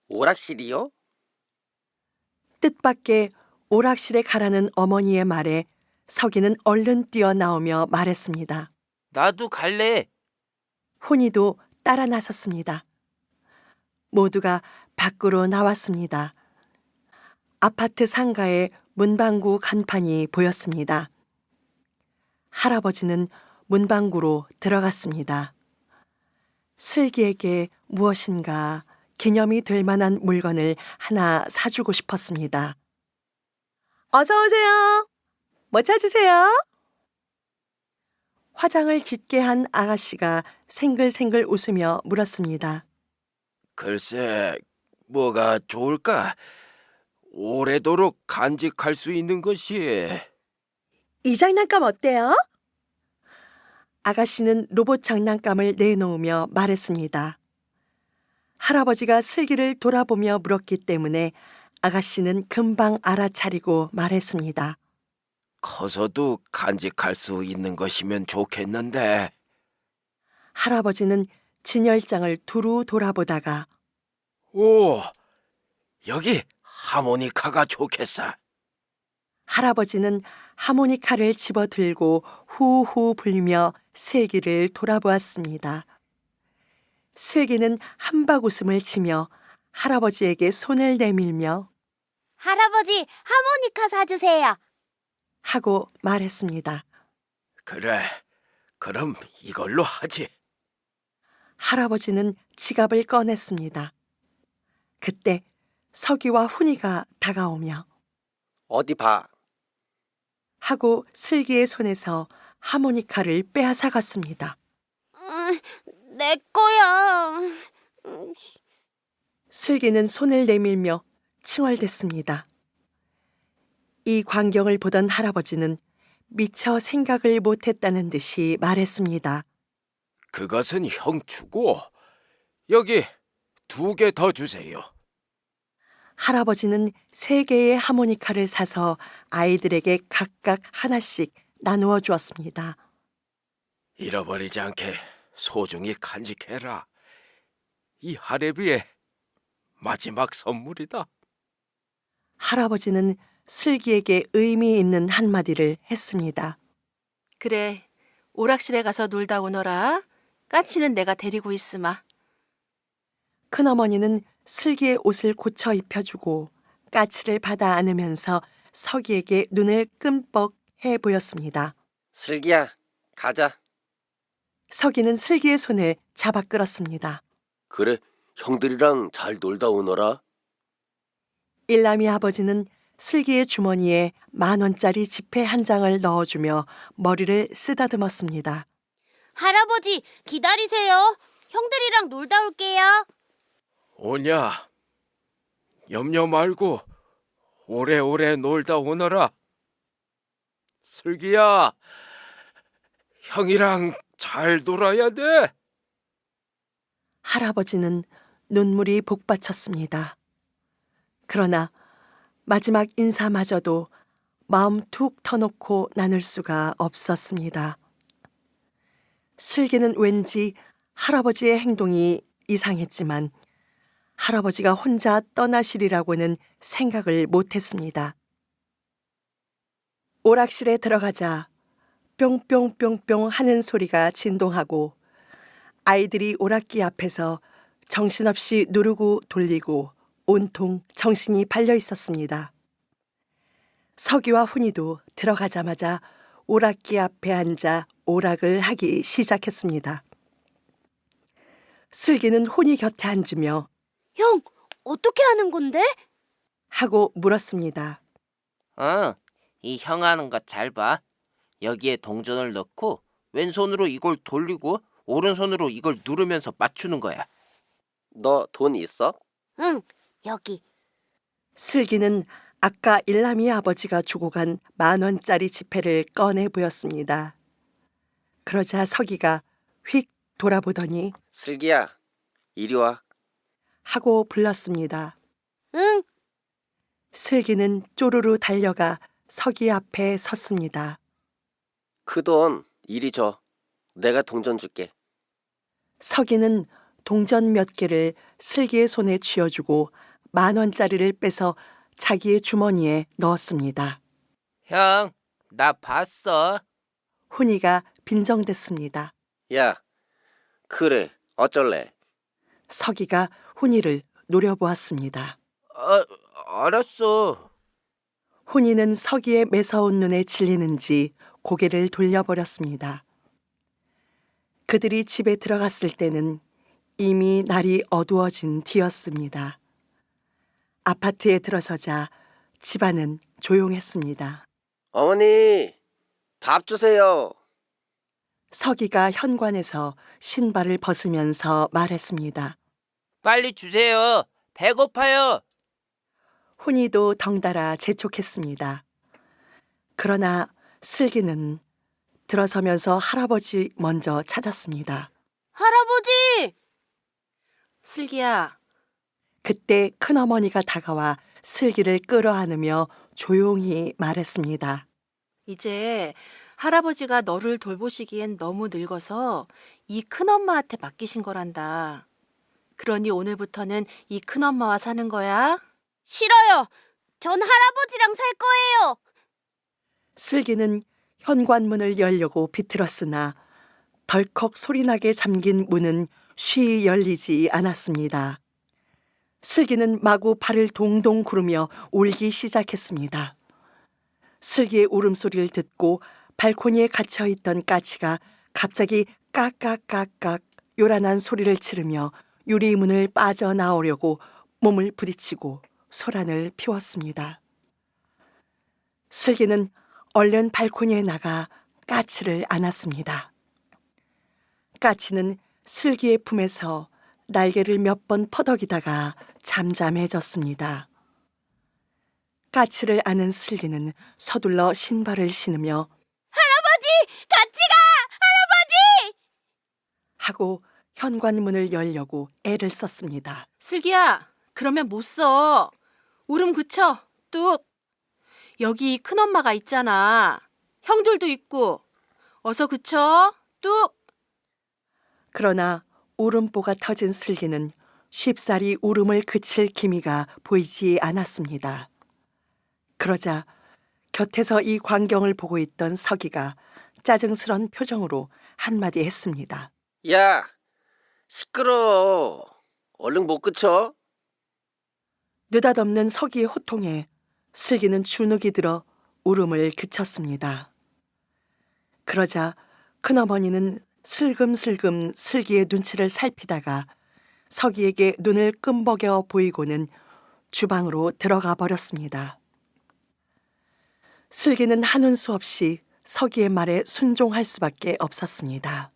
Speaker 4: 오락실이요?
Speaker 1: 뜻밖의 오락실에 가라는 어머니의 말에 서기는 얼른 뛰어나오며 말했습니다.
Speaker 3: 나도 갈래.
Speaker 1: 훈이도 따라 나섰습니다. 모두가 밖으로 나왔습니다. 아파트 상가에 문방구 간판이 보였습니다. 할아버지는 문방구로 들어갔습니다. 슬기에게 무엇인가 기념이 될 만한 물건을 하나 사주고 싶었습니다. 어서 오세요. 뭐 찾으세요? 화장을 짙게 한 아가씨가 생글생글 웃으며 물었습니다.
Speaker 3: 글쎄, 뭐가 좋을까? 오래도록 간직할 수 있는 것이.
Speaker 1: 이 장난감 어때요? 아가씨는 로봇 장난감을 내놓으며 말했습니다. 할아버지가 슬기를 돌아보며 물었기 때문에 아가씨는 금방 알아차리고 말했습니다.
Speaker 3: 커서도 간직할 수 있는 것이면 좋겠는데.
Speaker 1: 할아버지는 진열장을 두루 돌아보다가
Speaker 3: 오, 여기 하모니카가 좋겠어.
Speaker 1: 할아버지는 하모니카를 집어들고 후후 불며 슬기를 돌아보았습니다. 슬기는 한박 웃음을 치며 할아버지에게 손을 내밀며
Speaker 2: 할아버지, 하모니카 사주세요.
Speaker 1: 하고 말했습니다.
Speaker 3: 그래, 그럼 이걸로 하지.
Speaker 1: 할아버지는 지갑을 꺼냈습니다. 그때 서기와 훈이가 다가오며
Speaker 4: 어디 봐.
Speaker 1: 하고 슬기의 손에서 하모니카를 빼앗아갔습니다.
Speaker 2: 내 거야.
Speaker 1: 슬기는 손을 내밀며 칭얼댔습니다. 이 광경을 보던 할아버지는 미처 생각을 못했다는 듯이 말했습니다.
Speaker 3: 그것은 형 주고 여기 2개 더 주세요.
Speaker 1: 할아버지는 3개의 하모니카를 사서 아이들에게 각각 하나씩 나누어 주었습니다.
Speaker 3: 잃어버리지 않게 소중히 간직해라. 이 할애비의 마지막 선물이다.
Speaker 1: 할아버지는 슬기에게 의미 있는 한마디를 했습니다.
Speaker 5: 그래, 오락실에 가서 놀다 오너라. 까치는 내가 데리고 있으마.
Speaker 1: 큰어머니는 슬기의 옷을 고쳐 입혀주고 까치를 받아 안으면서 서기에게 눈을 끔뻑 해 보였습니다.
Speaker 4: 슬기야, 가자.
Speaker 1: 서기는 슬기의 손을 잡아 끌었습니다.
Speaker 4: 그래, 형들이랑 잘 놀다 오너라.
Speaker 1: 일남이 아버지는 슬기의 주머니에 10,000원짜리 지폐 한 장을 넣어주며 머리를 쓰다듬었습니다.
Speaker 2: 할아버지, 기다리세요. 형들이랑 놀다 올게요.
Speaker 3: 오냐, 염려 말고 오래오래 놀다 오너라. 슬기야, 형이랑 잘 놀아야 돼.
Speaker 1: 할아버지는 눈물이 복받쳤습니다. 그러나 마지막 인사마저도 마음 툭 터놓고 나눌 수가 없었습니다. 슬기는 왠지 할아버지의 행동이 이상했지만 할아버지가 혼자 떠나시리라고는 생각을 못했습니다. 오락실에 들어가자 뿅뿅뿅뿅 하는 소리가 진동하고 아이들이 오락기 앞에서 정신없이 누르고 돌리고 온통 정신이 팔려 있었습니다. 서기와 훈이도 들어가자마자 오락기 앞에 앉아 오락을 하기 시작했습니다. 슬기는 훈이 곁에 앉으며
Speaker 2: 형, 어떻게 하는 건데?
Speaker 1: 하고 물었습니다.
Speaker 6: 이 형 하는 거 잘 봐. 여기에 동전을 넣고 왼손으로 이걸 돌리고 오른손으로 이걸 누르면서 맞추는 거야.
Speaker 4: 너 돈 있어?
Speaker 2: 응, 여기.
Speaker 1: 슬기는 아까 일남이 아버지가 주고 간 10,000원짜리 지폐를 꺼내 보였습니다. 그러자 서기가 휙 돌아보더니
Speaker 4: 슬기야, 이리 와.
Speaker 1: 하고 불렀습니다.
Speaker 2: 응,
Speaker 1: 슬기는 쪼르르 달려가 서기 앞에 섰습니다.
Speaker 4: 그 돈 이리 줘. 내가 동전 줄게.
Speaker 1: 서기는 동전 몇 개를 슬기의 손에 쥐어주고 10,000원짜리를 빼서 자기의 주머니에 넣었습니다.
Speaker 6: 형, 나 봤어.
Speaker 1: 훈이가 빈정댔습니다.
Speaker 4: 야, 그래, 어쩔래?
Speaker 1: 서기가 훈이를 노려보았습니다.
Speaker 6: 알았어.
Speaker 1: 훈이는 서기의 매서운 눈에 질리는지 고개를 돌려버렸습니다. 그들이 집에 들어갔을 때는 이미 날이 어두워진 뒤였습니다. 아파트에 들어서자 집안은 조용했습니다.
Speaker 4: 어머니, 밥 주세요.
Speaker 1: 서기가 현관에서 신발을 벗으면서 말했습니다.
Speaker 6: 빨리 주세요. 배고파요.
Speaker 1: 훈이도 덩달아 재촉했습니다. 그러나 슬기는 들어서면서 할아버지 먼저 찾았습니다.
Speaker 2: 할아버지!
Speaker 5: 슬기야,
Speaker 1: 그때 큰어머니가 다가와 슬기를 끌어안으며 조용히 말했습니다.
Speaker 5: 이제 할아버지가 너를 돌보시기엔 너무 늙어서 이 큰엄마한테 맡기신 거란다. 그러니 오늘부터는 이 큰엄마와 사는 거야.
Speaker 2: 싫어요. 전 할아버지랑 살 거예요.
Speaker 1: 슬기는 현관문을 열려고 비틀었으나 덜컥 소리나게 잠긴 문은 쉬이 열리지 않았습니다. 슬기는 마구 발을 동동 구르며 울기 시작했습니다. 슬기의 울음소리를 듣고 발코니에 갇혀있던 까치가 갑자기 깍깍깍깍 요란한 소리를 지르며 유리문을 빠져나오려고 몸을 부딪히고 소란을 피웠습니다. 슬기는 얼른 발코니에 나가 까치를 안았습니다. 까치는 슬기의 품에서 날개를 몇 번 퍼덕이다가 잠잠해졌습니다. 까치를 안은 슬기는 서둘러 신발을 신으며
Speaker 2: 같이 가! 할아버지!
Speaker 1: 하고 현관문을 열려고 애를 썼습니다.
Speaker 5: 슬기야, 그러면 못 써. 울음 그쳐. 뚝. 여기 큰엄마가 있잖아. 형들도 있고. 어서 그쳐. 뚝.
Speaker 1: 그러나 울음보가 터진 슬기는 쉽사리 울음을 그칠 기미가 보이지 않았습니다. 그러자 곁에서 이 광경을 보고 있던 서기가 짜증스런 표정으로 한마디 했습니다.
Speaker 4: 야, 시끄러워. 얼른 못 그쳐?
Speaker 1: 느닷없는 서기의 호통에 슬기는 주눅이 들어 울음을 그쳤습니다. 그러자 큰어머니는 슬금슬금 슬기의 눈치를 살피다가 서기에게 눈을 끔벅여 보이고는 주방으로 들어가 버렸습니다. 슬기는 하는 수 없이 서기의 말에 순종할 수밖에 없었습니다.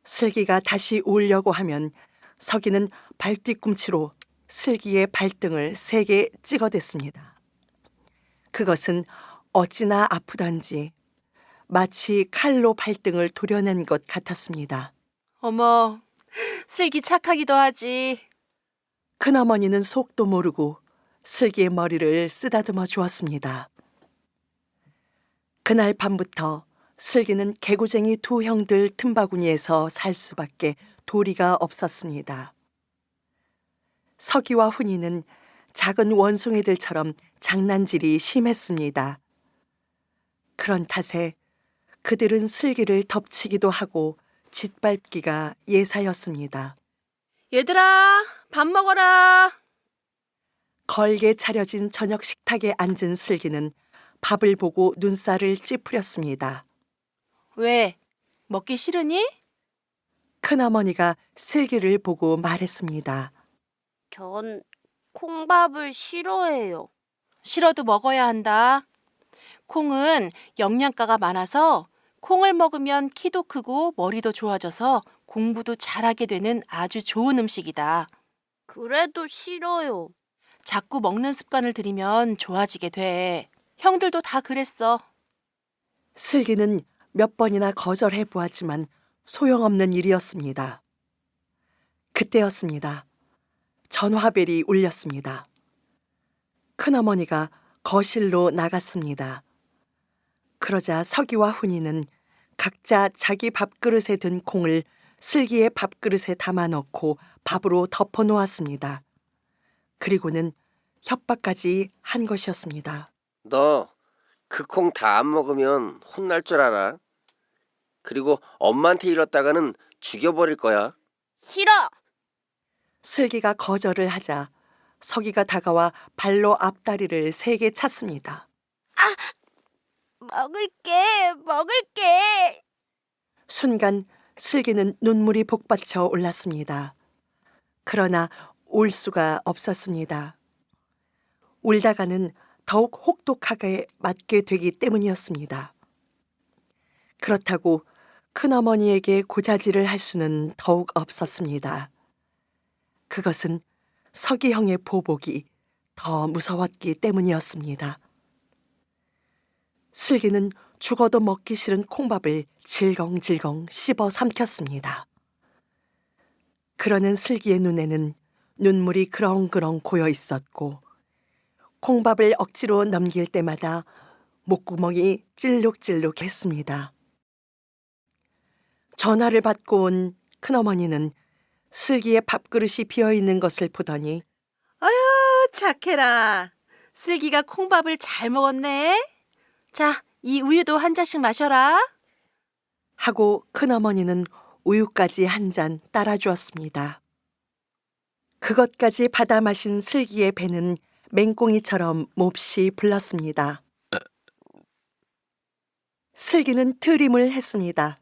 Speaker 1: 슬기가 다시 울려고 하면 서기는 발뒤꿈치로 슬기의 발등을 세게 찍어댔습니다. 그것은 어찌나 아프던지 마치 칼로 발등을 도려낸 것 같았습니다.
Speaker 5: 어머, 슬기 착하기도 하지.
Speaker 1: 큰어머니는 속도 모르고 슬기의 머리를 쓰다듬어 주었습니다. 그날 밤부터 슬기는 개구쟁이 두 형들 틈바구니에서 살 수밖에 도리가 없었습니다. 서기와 훈이는 작은 원숭이들처럼 장난질이 심했습니다. 그런 탓에 그들은 슬기를 덮치기도 하고 짓밟기가 예사였습니다.
Speaker 5: 얘들아, 밥 먹어라.
Speaker 1: 걸게 차려진 저녁 식탁에 앉은 슬기는 밥을 보고 눈살을 찌푸렸습니다.
Speaker 5: 왜? 먹기 싫으니?
Speaker 1: 큰어머니가 슬기를 보고 말했습니다.
Speaker 2: 전 콩밥을 싫어해요.
Speaker 5: 싫어도 먹어야 한다. 콩은 영양가가 많아서 콩을 먹으면 키도 크고 머리도 좋아져서 공부도 잘하게 되는 아주 좋은 음식이다.
Speaker 2: 그래도 싫어요.
Speaker 5: 자꾸 먹는 습관을 들이면 좋아지게 돼. 형들도 다 그랬어.
Speaker 1: 슬기는 몇 번이나 거절해 보았지만 소용없는 일이었습니다. 그때였습니다. 전화벨이 울렸습니다. 큰어머니가 거실로 나갔습니다. 그러자 서기와 훈이는 각자 자기 밥그릇에 든 콩을 슬기의 밥그릇에 담아 넣고 밥으로 덮어 놓았습니다. 그리고는 협박까지 한 것이었습니다.
Speaker 4: 너 그 콩 다 안 먹으면 혼날 줄 알아. 그리고 엄마한테 이렀다가는 죽여버릴 거야.
Speaker 2: 싫어.
Speaker 1: 슬기가 거절을 하자 서기가 다가와 발로 앞다리를 세게 찼습니다.
Speaker 2: 먹을게.
Speaker 1: 순간 슬기는 눈물이 복받쳐 올랐습니다. 그러나 울 수가 없었습니다. 울다가는 더욱 혹독하게 맞게 되기 때문이었습니다. 그렇다고 큰어머니에게 고자질을 할 수는 더욱 없었습니다. 그것은 서기형의 보복이 더 무서웠기 때문이었습니다. 슬기는 죽어도 먹기 싫은 콩밥을 질겅질겅 씹어 삼켰습니다. 그러는 슬기의 눈에는 눈물이 그렁그렁 고여 있었고 콩밥을 억지로 넘길 때마다 목구멍이 찔룩찔룩했습니다. 전화를 받고 온 큰어머니는 슬기의 밥그릇이 비어있는 것을 보더니
Speaker 5: 아유, 착해라. 슬기가 콩밥을 잘 먹었네. 자, 이 우유도 한 잔씩 마셔라.
Speaker 1: 하고 큰어머니는 우유까지 한 잔 따라주었습니다. 그것까지 받아 마신 슬기의 배는 맹꽁이처럼 몹시 불렀습니다. 슬기는 트림을 했습니다.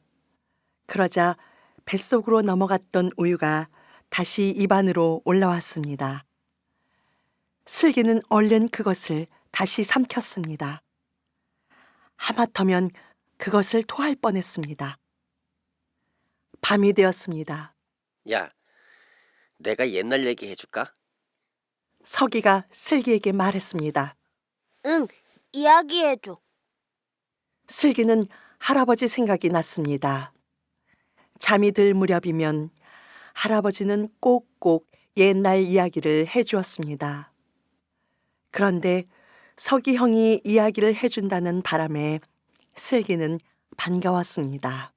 Speaker 1: 그러자 뱃속으로 넘어갔던 우유가 다시 입안으로 올라왔습니다. 슬기는 얼른 그것을 다시 삼켰습니다. 하마터면 그것을 토할 뻔했습니다. 밤이 되었습니다.
Speaker 4: 야, 내가 옛날 얘기 해줄까?
Speaker 1: 서기가 슬기에게 말했습니다.
Speaker 2: 응, 이야기해줘.
Speaker 1: 슬기는 할아버지 생각이 났습니다. 잠이 들 무렵이면 할아버지는 꼭꼭 옛날 이야기를 해주었습니다. 그런데 서기 형이 이야기를 해준다는 바람에 슬기는 반가웠습니다.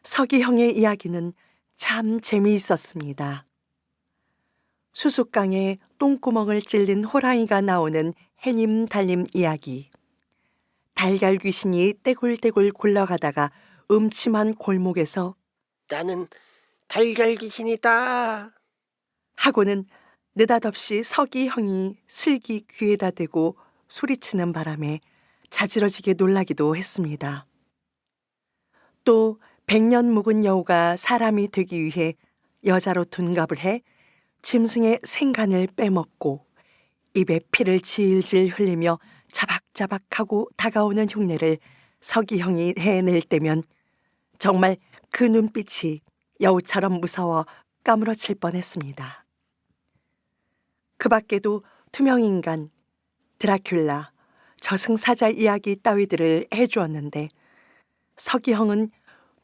Speaker 1: 서기 형의 이야기는 참 재미있었습니다. 수숫강에 똥구멍을 찔린 호랑이가 나오는 해님 달님 이야기, 달걀 귀신이 떼굴떼굴 굴러가다가 음침한 골목에서
Speaker 4: 나는 달걀 귀신이다.
Speaker 1: 하고는 느닷없이 서기 형이 슬기 귀에다 대고 소리치는 바람에 자지러지게 놀라기도 했습니다. 또 100년 묵은 여우가 사람이 되기 위해 여자로 둔갑을 해 짐승의 생간을 빼먹고 입에 피를 질질 흘리며 자박자박하고 다가오는 흉내를 서기 형이 해낼 때면 정말 그 눈빛이 여우처럼 무서워 까무러칠 뻔했습니다. 그 밖에도 투명인간, 드라큘라, 저승사자 이야기 따위들을 해주었는데 서기형은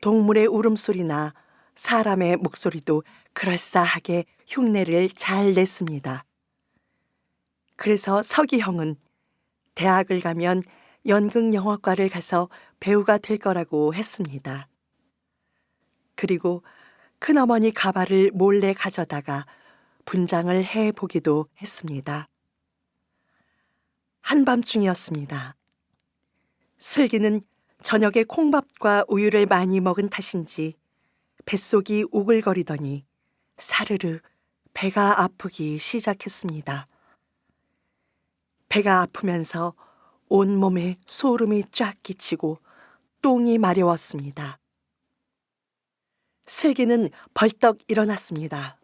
Speaker 1: 동물의 울음소리나 사람의 목소리도 그럴싸하게 흉내를 잘 냈습니다. 그래서 서기형은 대학을 가면 연극영화과를 가서 배우가 될 거라고 했습니다. 그리고 큰어머니 가발을 몰래 가져다가 분장을 해보기도 했습니다. 한밤중이었습니다. 슬기는 저녁에 콩밥과 우유를 많이 먹은 탓인지 뱃속이 우글거리더니 사르르 배가 아프기 시작했습니다. 배가 아프면서 온몸에 소름이 쫙 끼치고 똥이 마려웠습니다. 슬기는 벌떡 일어났습니다.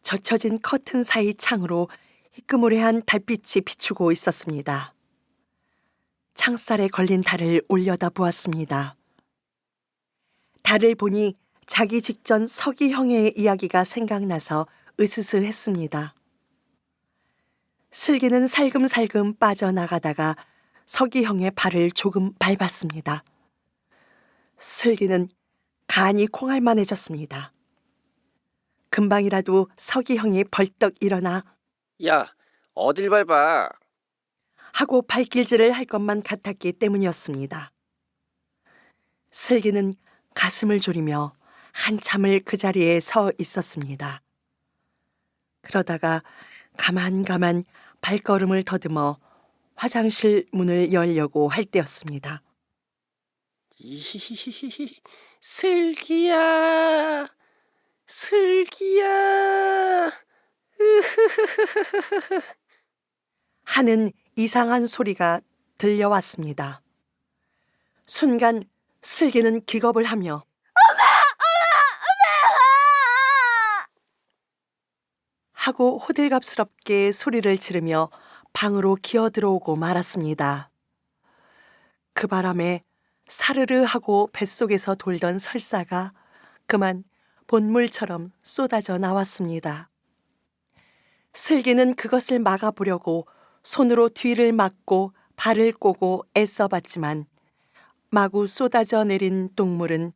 Speaker 1: 젖혀진 커튼 사이 창으로 희끄무레한 달빛이 비추고 있었습니다. 창살에 걸린 달을 올려다 보았습니다. 달을 보니 자기 직전 서기형의 이야기가 생각나서 으스스했습니다. 슬기는 살금살금 빠져나가다가 서기형의 발을 조금 밟았습니다. 슬기는 간이 콩알만해졌습니다. 금방이라도 서기형이 벌떡 일어나
Speaker 4: 야, 어딜 밟아?
Speaker 1: 하고 발길질을 할 것만 같았기 때문이었습니다. 슬기는 가슴을 졸이며 한참을 그 자리에 서 있었습니다. 그러다가 가만 발걸음을 더듬어 화장실 문을 열려고 할 때였습니다.
Speaker 4: 이히히히히, 슬기야, 슬기야.
Speaker 1: 하는 이상한 소리가 들려왔습니다. 순간 슬기는 기겁을 하며 하고 호들갑스럽게 소리를 지르며 방으로 기어들어오고 말았습니다. 그 바람에 사르르 하고 뱃속에서 돌던 설사가 그만 본물처럼 쏟아져 나왔습니다. 슬기는 그것을 막아보려고 손으로 뒤를 막고 발을 꼬고 애써봤지만 마구 쏟아져 내린 똥물은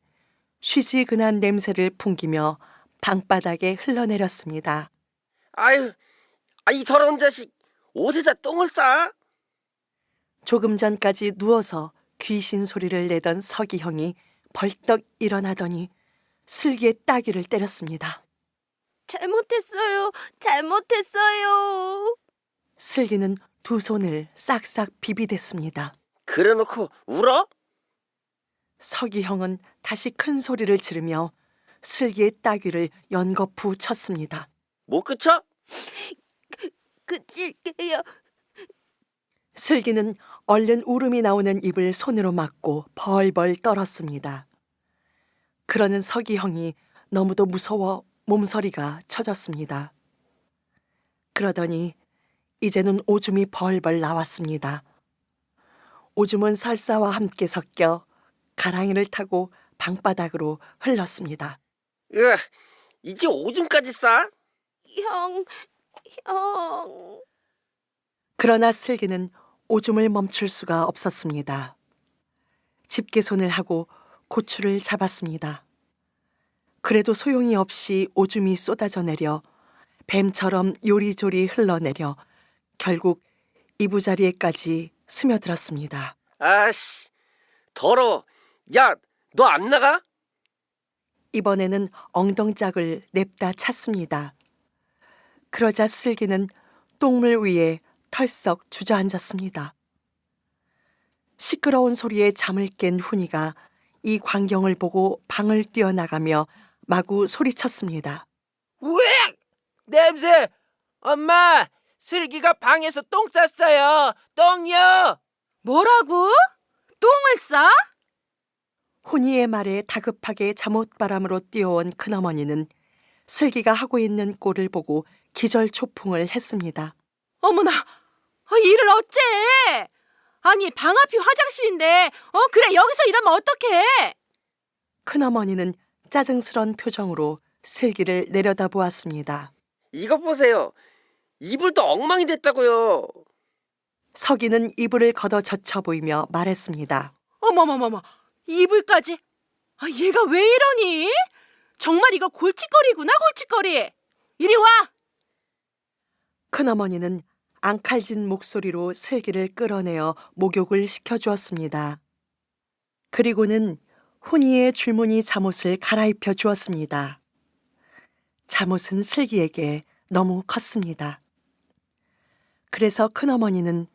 Speaker 1: 쉬지근한 냄새를 풍기며 방바닥에 흘러내렸습니다.
Speaker 4: 아유, 이 더러운 자식, 옷에다 똥을 싸?
Speaker 1: 조금 전까지 누워서 귀신 소리를 내던 서기형이 벌떡 일어나더니 슬기의 따귀를 때렸습니다.
Speaker 2: 잘못했어요. 잘못했어요.
Speaker 1: 슬기는 두 손을 싹싹 비비댔습니다.
Speaker 4: 그래놓고 울어?
Speaker 1: 서기형은 다시 큰 소리를 지르며 슬기의 따귀를 연거푸 쳤습니다.
Speaker 4: 못 그쳐?
Speaker 2: 그칠게요.
Speaker 1: 슬기는 얼른 울음이 나오는 입을 손으로 막고 벌벌 떨었습니다. 그러는 서기형이 너무도 무서워 몸서리가 쳐졌습니다. 그러더니 이제는 오줌이 벌벌 나왔습니다. 오줌은 설사와 함께 섞여 가랑이를 타고 방바닥으로 흘렀습니다.
Speaker 4: 으, 이제 오줌까지 싸?
Speaker 2: 형.
Speaker 1: 그러나 슬기는 오줌을 멈출 수가 없었습니다. 집게손을 하고 고추를 잡았습니다. 그래도 소용이 없이 오줌이 쏟아져 내려 뱀처럼 요리조리 흘러내려 결국 이부자리에까지 스며들었습니다.
Speaker 4: 아씨, 더러워. 야, 너 안 나가?
Speaker 1: 이번에는 엉덩짝을 냅다 찼습니다. 그러자 슬기는 똥물 위에 털썩 주저앉았습니다. 시끄러운 소리에 잠을 깬 훈이가 이 광경을 보고 방을 뛰어나가며 마구 소리쳤습니다.
Speaker 6: 으악! 냄새! 엄마! 슬기가 방에서 똥 쌌어요! 똥이요!
Speaker 5: 뭐라고? 똥을 싸?
Speaker 1: 훈이의 말에 다급하게 잠옷바람으로 뛰어온 큰어머니는 슬기가 하고 있는 꼴을 보고 기절초풍을 했습니다.
Speaker 5: 어머나, 일을 어째? 아니, 방 앞이 화장실인데, 그래, 여기서 이러면 어떡해?
Speaker 1: 큰어머니는 짜증스런 표정으로 슬기를 내려다보았습니다.
Speaker 4: 이것 보세요. 이불도 엉망이 됐다고요.
Speaker 1: 서기는 이불을 걷어 젖혀 보이며 말했습니다.
Speaker 5: 어머머머머, 이불까지? 아, 얘가 왜 이러니? 정말 이거 골칫거리구나, 골칫거리. 이리 와!
Speaker 1: 큰어머니는 앙칼진 목소리로 슬기를 끌어내어 목욕을 시켜주었습니다. 그리고는 훈이의 줄무늬 잠옷을 갈아입혀 주었습니다. 잠옷은 슬기에게 너무 컸습니다. 그래서 큰어머니는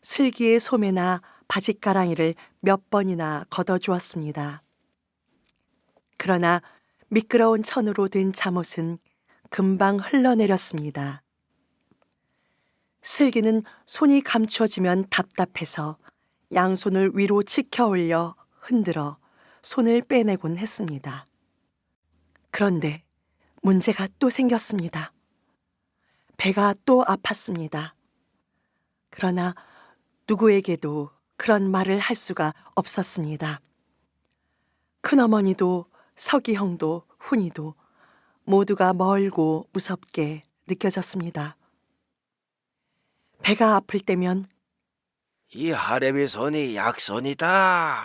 Speaker 1: 슬기의 소매나 바짓가랑이를 몇 번이나 걷어주었습니다. 그러나 미끄러운 천으로 된 잠옷은 금방 흘러내렸습니다. 슬기는 손이 감추어지면 답답해서 양손을 위로 치켜 올려 흔들어 손을 빼내곤 했습니다. 그런데 문제가 또 생겼습니다. 배가 또 아팠습니다. 그러나 누구에게도 그런 말을 할 수가 없었습니다. 큰어머니도 서기 형도 훈이도 모두가 멀고 무섭게 느껴졌습니다. 배가 아플 때면
Speaker 3: 이 하렘의 손이 약손이다.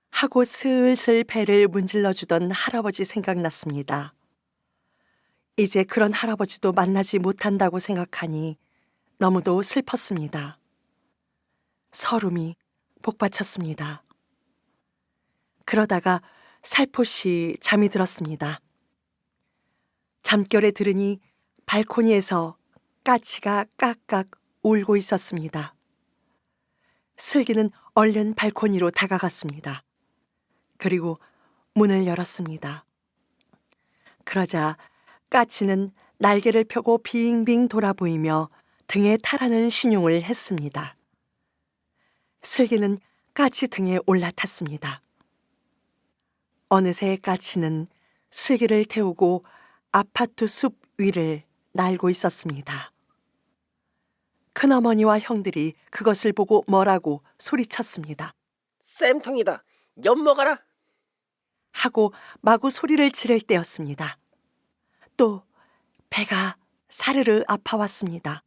Speaker 1: 하고 슬슬 배를 문질러 주던 할아버지 생각났습니다. 이제 그런 할아버지도 만나지 못한다고 생각하니 너무도 슬펐습니다. 서름이 복받쳤습니다. 그러다가 살포시 잠이 들었습니다. 잠결에 들으니 발코니에서 까치가 깍깍 울고 있었습니다. 슬기는 얼른 발코니로 다가갔습니다. 그리고 문을 열었습니다. 그러자 까치는 날개를 펴고 빙빙 돌아보이며 등에 타라는 신용을 했습니다. 슬기는 까치 등에 올라탔습니다. 어느새 까치는 슬기를 태우고 아파트 숲 위를 날고 있었습니다. 큰어머니와 형들이 그것을 보고 뭐라고 소리쳤습니다.
Speaker 4: 쌤통이다. 엿먹어라.
Speaker 1: 하고 마구 소리를 지를 때였습니다. 또 배가 사르르 아파왔습니다.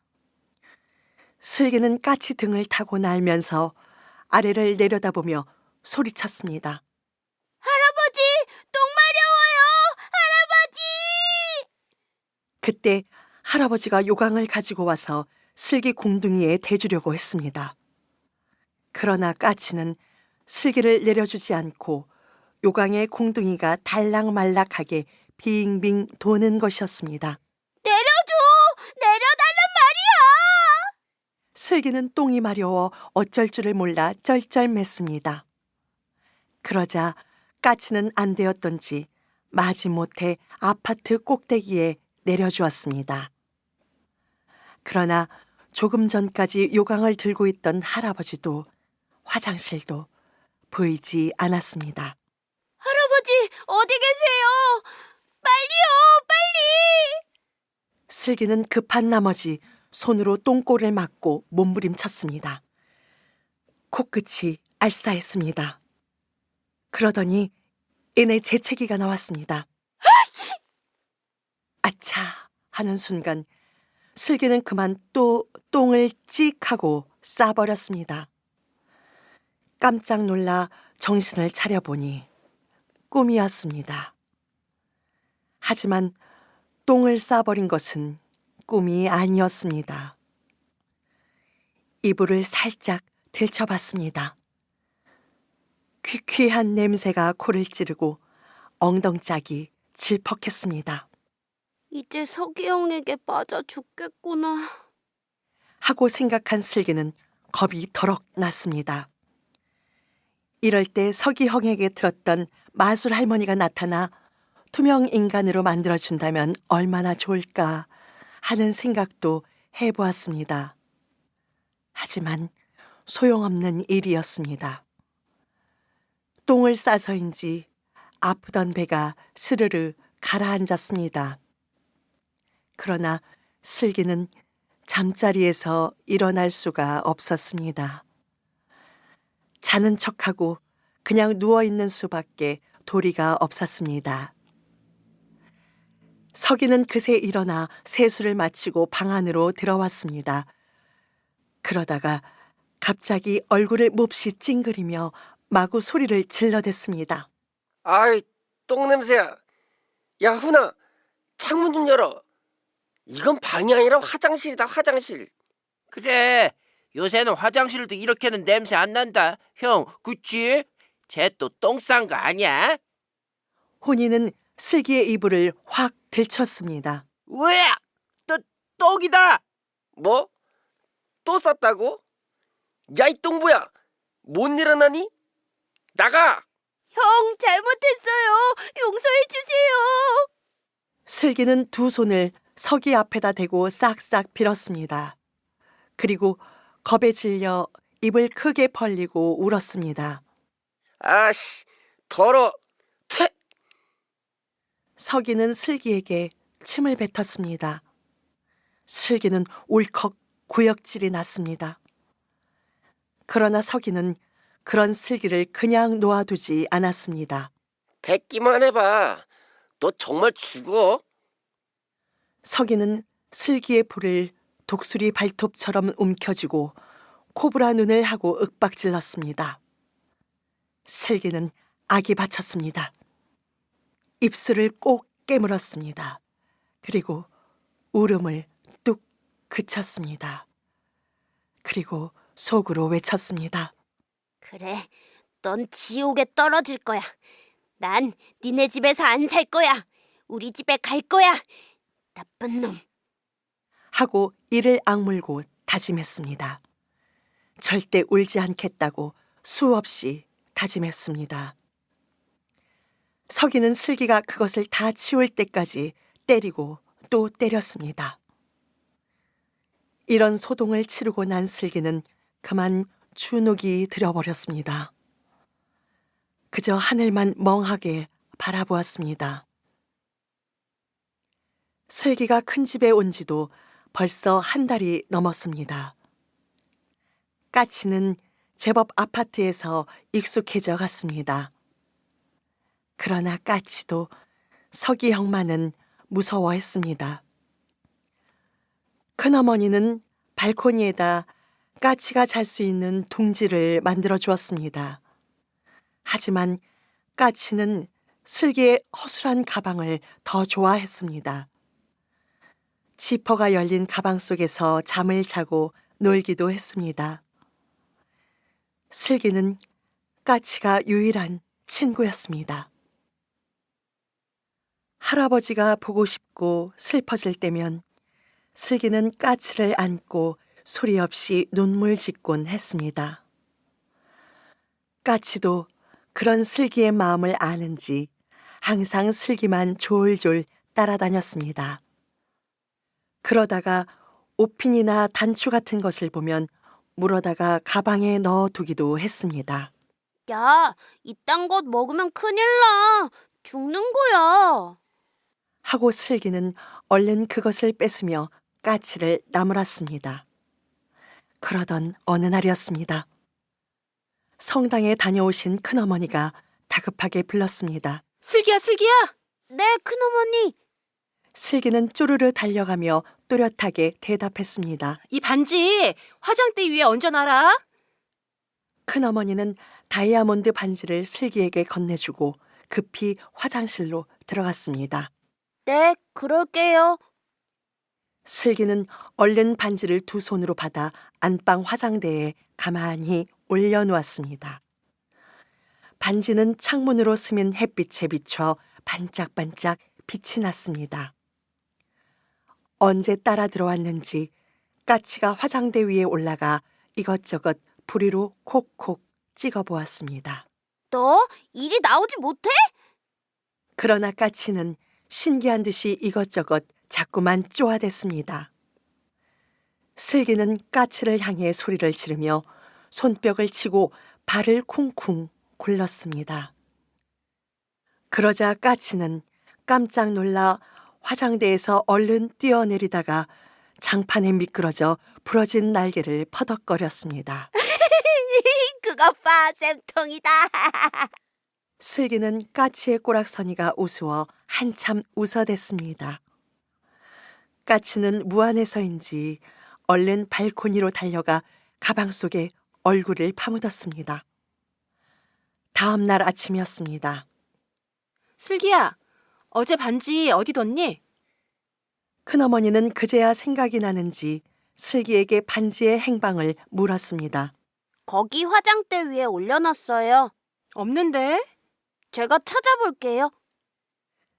Speaker 1: 슬기는 까치 등을 타고 날면서 아래를 내려다보며 소리쳤습니다.
Speaker 2: 할아버지, 똥 마려워요. 할아버지!
Speaker 1: 그때 할아버지가 요강을 가지고 와서 슬기 공둥이에 대주려고 했습니다. 그러나 까치는 슬기를 내려주지 않고 요강의 공둥이가 달락말락하게 빙빙 도는 것이었습니다.
Speaker 2: 내려달란 말이야!
Speaker 1: 슬기는 똥이 마려워 어쩔 줄을 몰라 쩔쩔맸습니다. 그러자 까치는 안 되었던지 마지못해 아파트 꼭대기에 내려주었습니다. 그러나 조금 전까지 요강을 들고 있던 할아버지도 화장실도 보이지 않았습니다.
Speaker 2: 할아버지, 어디 계세요? 빨리요, 빨리!
Speaker 1: 슬기는 급한 나머지 손으로 똥꼬를 막고 몸부림쳤습니다. 코끝이 알싸했습니다. 그러더니 이내 재채기가 나왔습니다. 아차 하는 순간 슬기는 그만 또 똥을 찍 하고 싸버렸습니다. 깜짝 놀라 정신을 차려보니 꿈이었습니다. 하지만 똥을 싸버린 것은 꿈이 아니었습니다. 이불을 살짝 들춰봤습니다. 퀴퀴한 냄새가 코를 찌르고 엉덩짝이 질퍽했습니다.
Speaker 2: 이제 서기 형에게 빠져 죽겠구나.
Speaker 1: 하고 생각한 슬기는 겁이 더럭 났습니다. 이럴 때 서기 형에게 들었던 마술 할머니가 나타나 투명 인간으로 만들어준다면 얼마나 좋을까 하는 생각도 해보았습니다. 하지만 소용없는 일이었습니다. 똥을 싸서인지 아프던 배가 스르르 가라앉았습니다. 그러나 슬기는 잠자리에서 일어날 수가 없었습니다. 자는 척하고 그냥 누워있는 수밖에 도리가 없었습니다. 서기는 그새 일어나 세수를 마치고 방 안으로 들어왔습니다. 그러다가 갑자기 얼굴을 몹시 찡그리며 마구 소리를 질러댔습니다.
Speaker 4: 아이, 똥냄새야. 야, 훈아, 창문 좀 열어. 이건 방이 아니라 화장실이다, 화장실.
Speaker 6: 그래, 요새는 화장실도 이렇게는 냄새 안 난다. 형, 그치? 쟤 또 똥 싼 거 아니야?
Speaker 1: 혼이는 슬기의 이불을 확 들쳤습니다.
Speaker 6: 으악! 똥이다!
Speaker 4: 뭐? 또 쌌다고? 야, 이 똥보야. 못 일어나니? 나가!
Speaker 2: 형, 잘못했어요. 용서해 주세요.
Speaker 1: 슬기는 두 손을 서기 앞에다 대고 싹싹 빌었습니다. 그리고 겁에 질려 입을 크게 벌리고 울었습니다.
Speaker 4: 아씨, 더러. 퇴!
Speaker 1: 서기는 슬기에게 침을 뱉었습니다. 슬기는 울컥 구역질이 났습니다. 그러나 서기는 그런 슬기를 그냥 놓아두지 않았습니다.
Speaker 4: 뱉기만 해봐. 너 정말 죽어?
Speaker 1: 서기는 슬기의 볼을 독수리 발톱처럼 움켜쥐고 코브라 눈을 하고 윽박질렀습니다. 슬기는 악이 받쳤습니다. 입술을 꼭 깨물었습니다. 그리고 울음을 뚝 그쳤습니다. 그리고 속으로 외쳤습니다.
Speaker 2: 그래, 넌 지옥에 떨어질 거야. 난 니네 집에서 안 살 거야. 우리 집에 갈 거야. 나쁜 놈.
Speaker 1: 하고 이를 악물고 다짐했습니다. 절대 울지 않겠다고 수없이 다짐했습니다. 서기는 슬기가 그것을 다 치울 때까지 때리고 또 때렸습니다. 이런 소동을 치르고 난 슬기는 그만 주눅이 들어버렸습니다. 그저 하늘만 멍하게 바라보았습니다. 슬기가 큰 집에 온 지도 벌써 한 달이 넘었습니다. 까치는 제법 아파트에서 익숙해져 갔습니다. 그러나 까치도 서기 형만은 무서워했습니다. 큰어머니는 발코니에다 까치가 잘 수 있는 둥지를 만들어 주었습니다. 하지만 까치는 슬기의 허술한 가방을 더 좋아했습니다. 지퍼가 열린 가방 속에서 잠을 자고 놀기도 했습니다. 슬기는 까치가 유일한 친구였습니다. 할아버지가 보고 싶고 슬퍼질 때면 슬기는 까치를 안고 소리 없이 눈물 짓곤 했습니다. 까치도 그런 슬기의 마음을 아는지 항상 슬기만 졸졸 따라다녔습니다. 그러다가 옷핀이나 단추 같은 것을 보면 물어다가 가방에 넣어두기도 했습니다.
Speaker 2: 야, 이딴 것 먹으면 큰일 나. 죽는 거야.
Speaker 1: 하고 슬기는 얼른 그것을 뺏으며 까치를 나무랐습니다. 그러던 어느 날이었습니다. 성당에 다녀오신 큰어머니가 다급하게 불렀습니다.
Speaker 5: 슬기야, 슬기야!
Speaker 2: 네, 큰어머니.
Speaker 1: 슬기는 쪼르르 달려가며 또렷하게 대답했습니다.
Speaker 5: 이 반지 화장대 위에 얹어놔라.
Speaker 1: 큰어머니는 다이아몬드 반지를 슬기에게 건네주고 급히 화장실로 들어갔습니다.
Speaker 2: 네, 그럴게요.
Speaker 1: 슬기는 얼른 반지를 두 손으로 받아 안방 화장대에 가만히 올려놓았습니다. 반지는 창문으로 스민 햇빛에 비춰 반짝반짝 빛이 났습니다. 언제 따라 들어왔는지 까치가 화장대 위에 올라가 이것저것 부리로 콕콕 찍어보았습니다.
Speaker 2: 너 일이 나오지 못해?
Speaker 1: 그러나 까치는 신기한 듯이 이것저것 자꾸만 쪼아댔습니다. 슬기는 까치를 향해 소리를 지르며 손뼉을 치고 발을 쿵쿵 굴렀습니다. 그러자 까치는 깜짝 놀라 화장대에서 얼른 뛰어내리다가 장판에 미끄러져 부러진 날개를 퍼덕거렸습니다.
Speaker 2: 그것 봐, 쌤통이다.
Speaker 1: 슬기는 까치의 꼬락서니가 우스워 한참 웃어댔습니다. 까치는 무안해서인지 얼른 발코니로 달려가 가방 속에 얼굴을 파묻었습니다. 다음 날 아침이었습니다.
Speaker 5: 슬기야, 어제 반지 어디 뒀니?
Speaker 1: 큰어머니는 그제야 생각이 나는지 슬기에게 반지의 행방을 물었습니다.
Speaker 2: 거기 화장대 위에 올려놨어요.
Speaker 5: 없는데?
Speaker 2: 제가 찾아볼게요.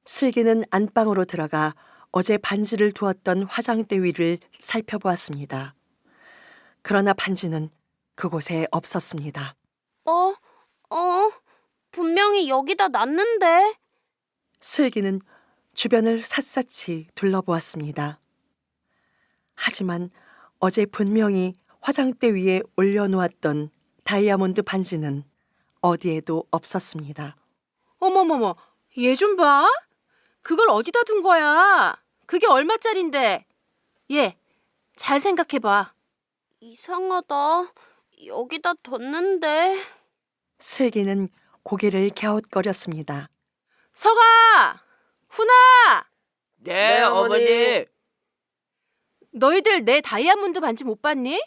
Speaker 1: 슬기는 안방으로 들어가 어제 반지를 두었던 화장대 위를 살펴보았습니다. 그러나 반지는 그곳에 없었습니다.
Speaker 2: 분명히 여기다 놨는데.
Speaker 1: 슬기는 주변을 샅샅이 둘러보았습니다. 하지만 어제 분명히 화장대 위에 올려놓았던 다이아몬드 반지는 어디에도 없었습니다.
Speaker 5: 어머머머, 얘 좀 봐. 그걸 어디다 둔 거야? 그게 얼마짜린데? 얘, 잘 생각해봐.
Speaker 2: 이상하다. 여기다 뒀는데.
Speaker 1: 슬기는 고개를 갸웃거렸습니다.
Speaker 5: 서가! 훈아!
Speaker 3: 네, 어머니.
Speaker 5: 너희들 내 다이아몬드 반지 못 봤니?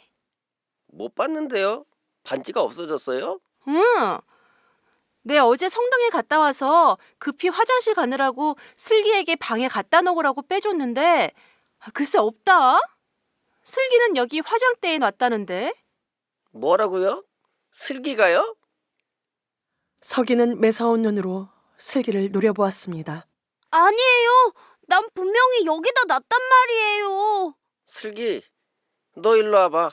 Speaker 4: 못 봤는데요. 반지가 없어졌어요?
Speaker 5: 응. 내 어제 성당에 갔다 와서 급히 화장실 가느라고 슬기에게 방에 갖다 놓으라고 빼줬는데 글쎄 없다. 슬기는 여기 화장대에 놨다는데.
Speaker 4: 뭐라고요? 슬기가요?
Speaker 1: 서기는 매서운 눈으로 슬기를 노려보았습니다.
Speaker 2: 아니에요. 난 분명히 여기다 놨단 말이에요.
Speaker 4: 슬기, 너 일로 와봐.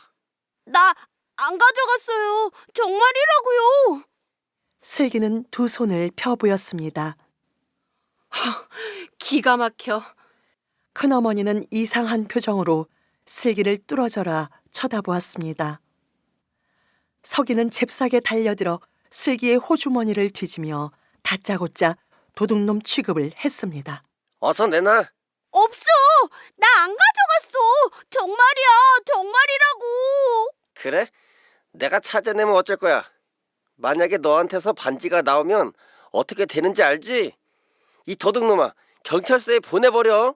Speaker 2: 나 안 가져갔어요. 정말이라고요.
Speaker 1: 슬기는 두 손을 펴 보였습니다.
Speaker 5: 기가 막혀.
Speaker 1: 큰어머니는 이상한 표정으로 슬기를 뚫어져라 쳐다보았습니다. 서기는 잽싸게 달려들어 슬기의 호주머니를 뒤지며 다짜고짜 도둑놈 취급을 했습니다.
Speaker 4: 어서 내놔.
Speaker 2: 없어. 나 안 가져갔어. 정말이야. 정말이라고.
Speaker 4: 그래? 내가 찾아내면 어쩔 거야. 만약에 너한테서 반지가 나오면 어떻게 되는지 알지? 이 도둑놈아, 경찰서에 보내버려.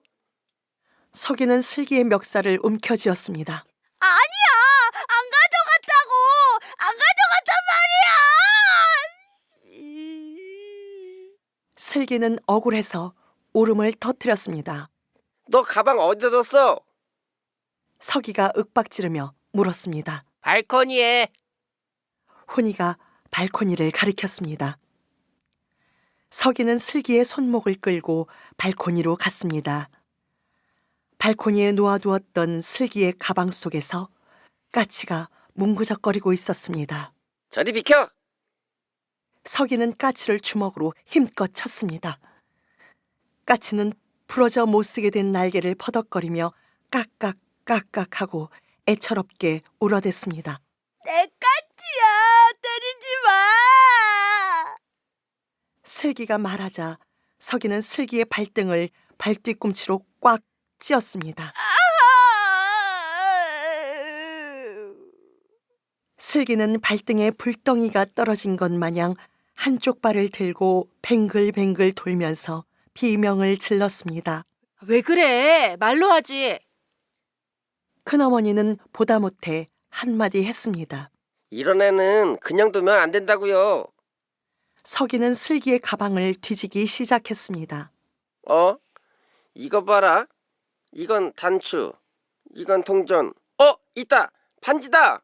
Speaker 1: 서기는 슬기의 멱살을 움켜쥐었습니다.
Speaker 2: 아니야. 안 가져갔다고. 안 가져갔단 말이야.
Speaker 1: 슬기는 억울해서 울음을 터뜨렸습니다.
Speaker 4: 너 가방 어디다 뒀어?
Speaker 1: 서기가 윽박지르며 물었습니다.
Speaker 6: 발코니에.
Speaker 1: 훈이가 발코니를 가리켰습니다. 서기는 슬기의 손목을 끌고 발코니로 갔습니다. 발코니에 놓아두었던 슬기의 가방 속에서 까치가 뭉그적거리고 있었습니다.
Speaker 4: 저리 비켜.
Speaker 1: 서기는 까치를 주먹으로 힘껏 쳤습니다. 까치는 부러져 못쓰게 된 날개를 퍼덕거리며 깍깍깍깍하고 애처롭게 울어댔습니다.
Speaker 2: 내 까치야. 때리지 마.
Speaker 1: 슬기가 말하자 서기는 슬기의 발등을 발뒤꿈치로 꽉 찧었습니다. 슬기는 발등에 불덩이가 떨어진 것 마냥 한쪽 발을 들고 뱅글뱅글 돌면서 비명을 질렀습니다.
Speaker 5: 왜 그래? 말로 하지.
Speaker 1: 큰어머니는 보다 못해 한마디 했습니다.
Speaker 4: 이런 애는 그냥 두면 안 된다고요.
Speaker 1: 서기는 슬기의 가방을 뒤지기 시작했습니다.
Speaker 4: 이거 봐라. 이건 단추. 이건 동전. 있다. 반지다.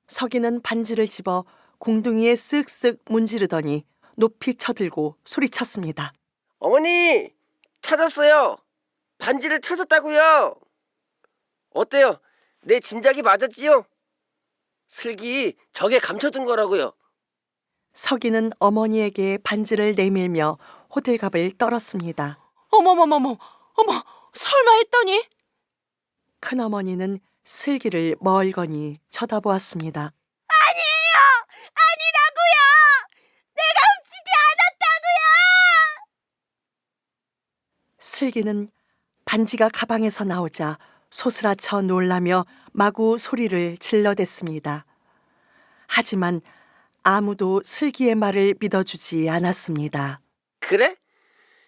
Speaker 1: 서기는 반지를 집어 공둥이에 쓱쓱 문지르더니 높이 쳐들고 소리쳤습니다.
Speaker 4: 어머니, 찾았어요. 반지를 찾았다고요. 어때요? 내 짐작이 맞았지요? 슬기 저게 감춰둔 거라고요.
Speaker 1: 서기는 어머니에게 반지를 내밀며 호들갑을 떨었습니다.
Speaker 5: 어머머머머, 어머, 설마 했더니?
Speaker 1: 큰어머니는 슬기를 멀거니 쳐다보았습니다.
Speaker 2: 아니에요. 아니라고요. 내가 훔치지 않았다고요.
Speaker 1: 슬기는 반지가 가방에서 나오자 소스라쳐 놀라며 마구 소리를 질러댔습니다. 하지만 아무도 슬기의 말을 믿어주지 않았습니다.
Speaker 4: 그래?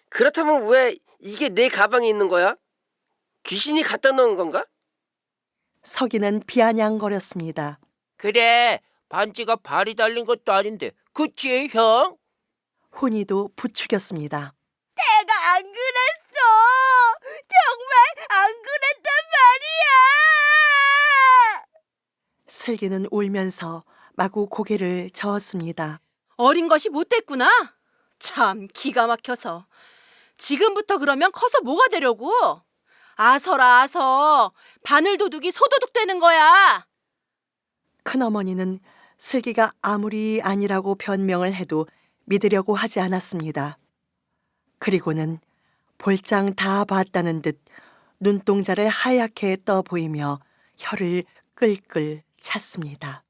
Speaker 4: 그렇다면 왜 이게 내 가방에 있는 거야? 귀신이 갖다 놓은 건가?
Speaker 1: 서기는 비아냥거렸습니다.
Speaker 6: 그래, 반지가 발이 달린 것도 아닌데, 그치, 형?
Speaker 1: 훈이도 부추겼습니다.
Speaker 2: 내가 안 그랬어. 정말 안 그랬단 말이야.
Speaker 1: 슬기는 울면서 마구 고개를 저었습니다.
Speaker 5: 어린 것이 못됐구나. 참 기가 막혀서. 지금부터 그러면 커서 뭐가 되려고? 아서라 아서. 바늘도둑이 소도둑 되는 거야.
Speaker 1: 큰어머니는 슬기가 아무리 아니라고 변명을 해도 믿으려고 하지 않았습니다. 그리고는 볼장 다 봤다는 듯 눈동자를 하얗게 떠 보이며 혀를 끌끌 찼습니다.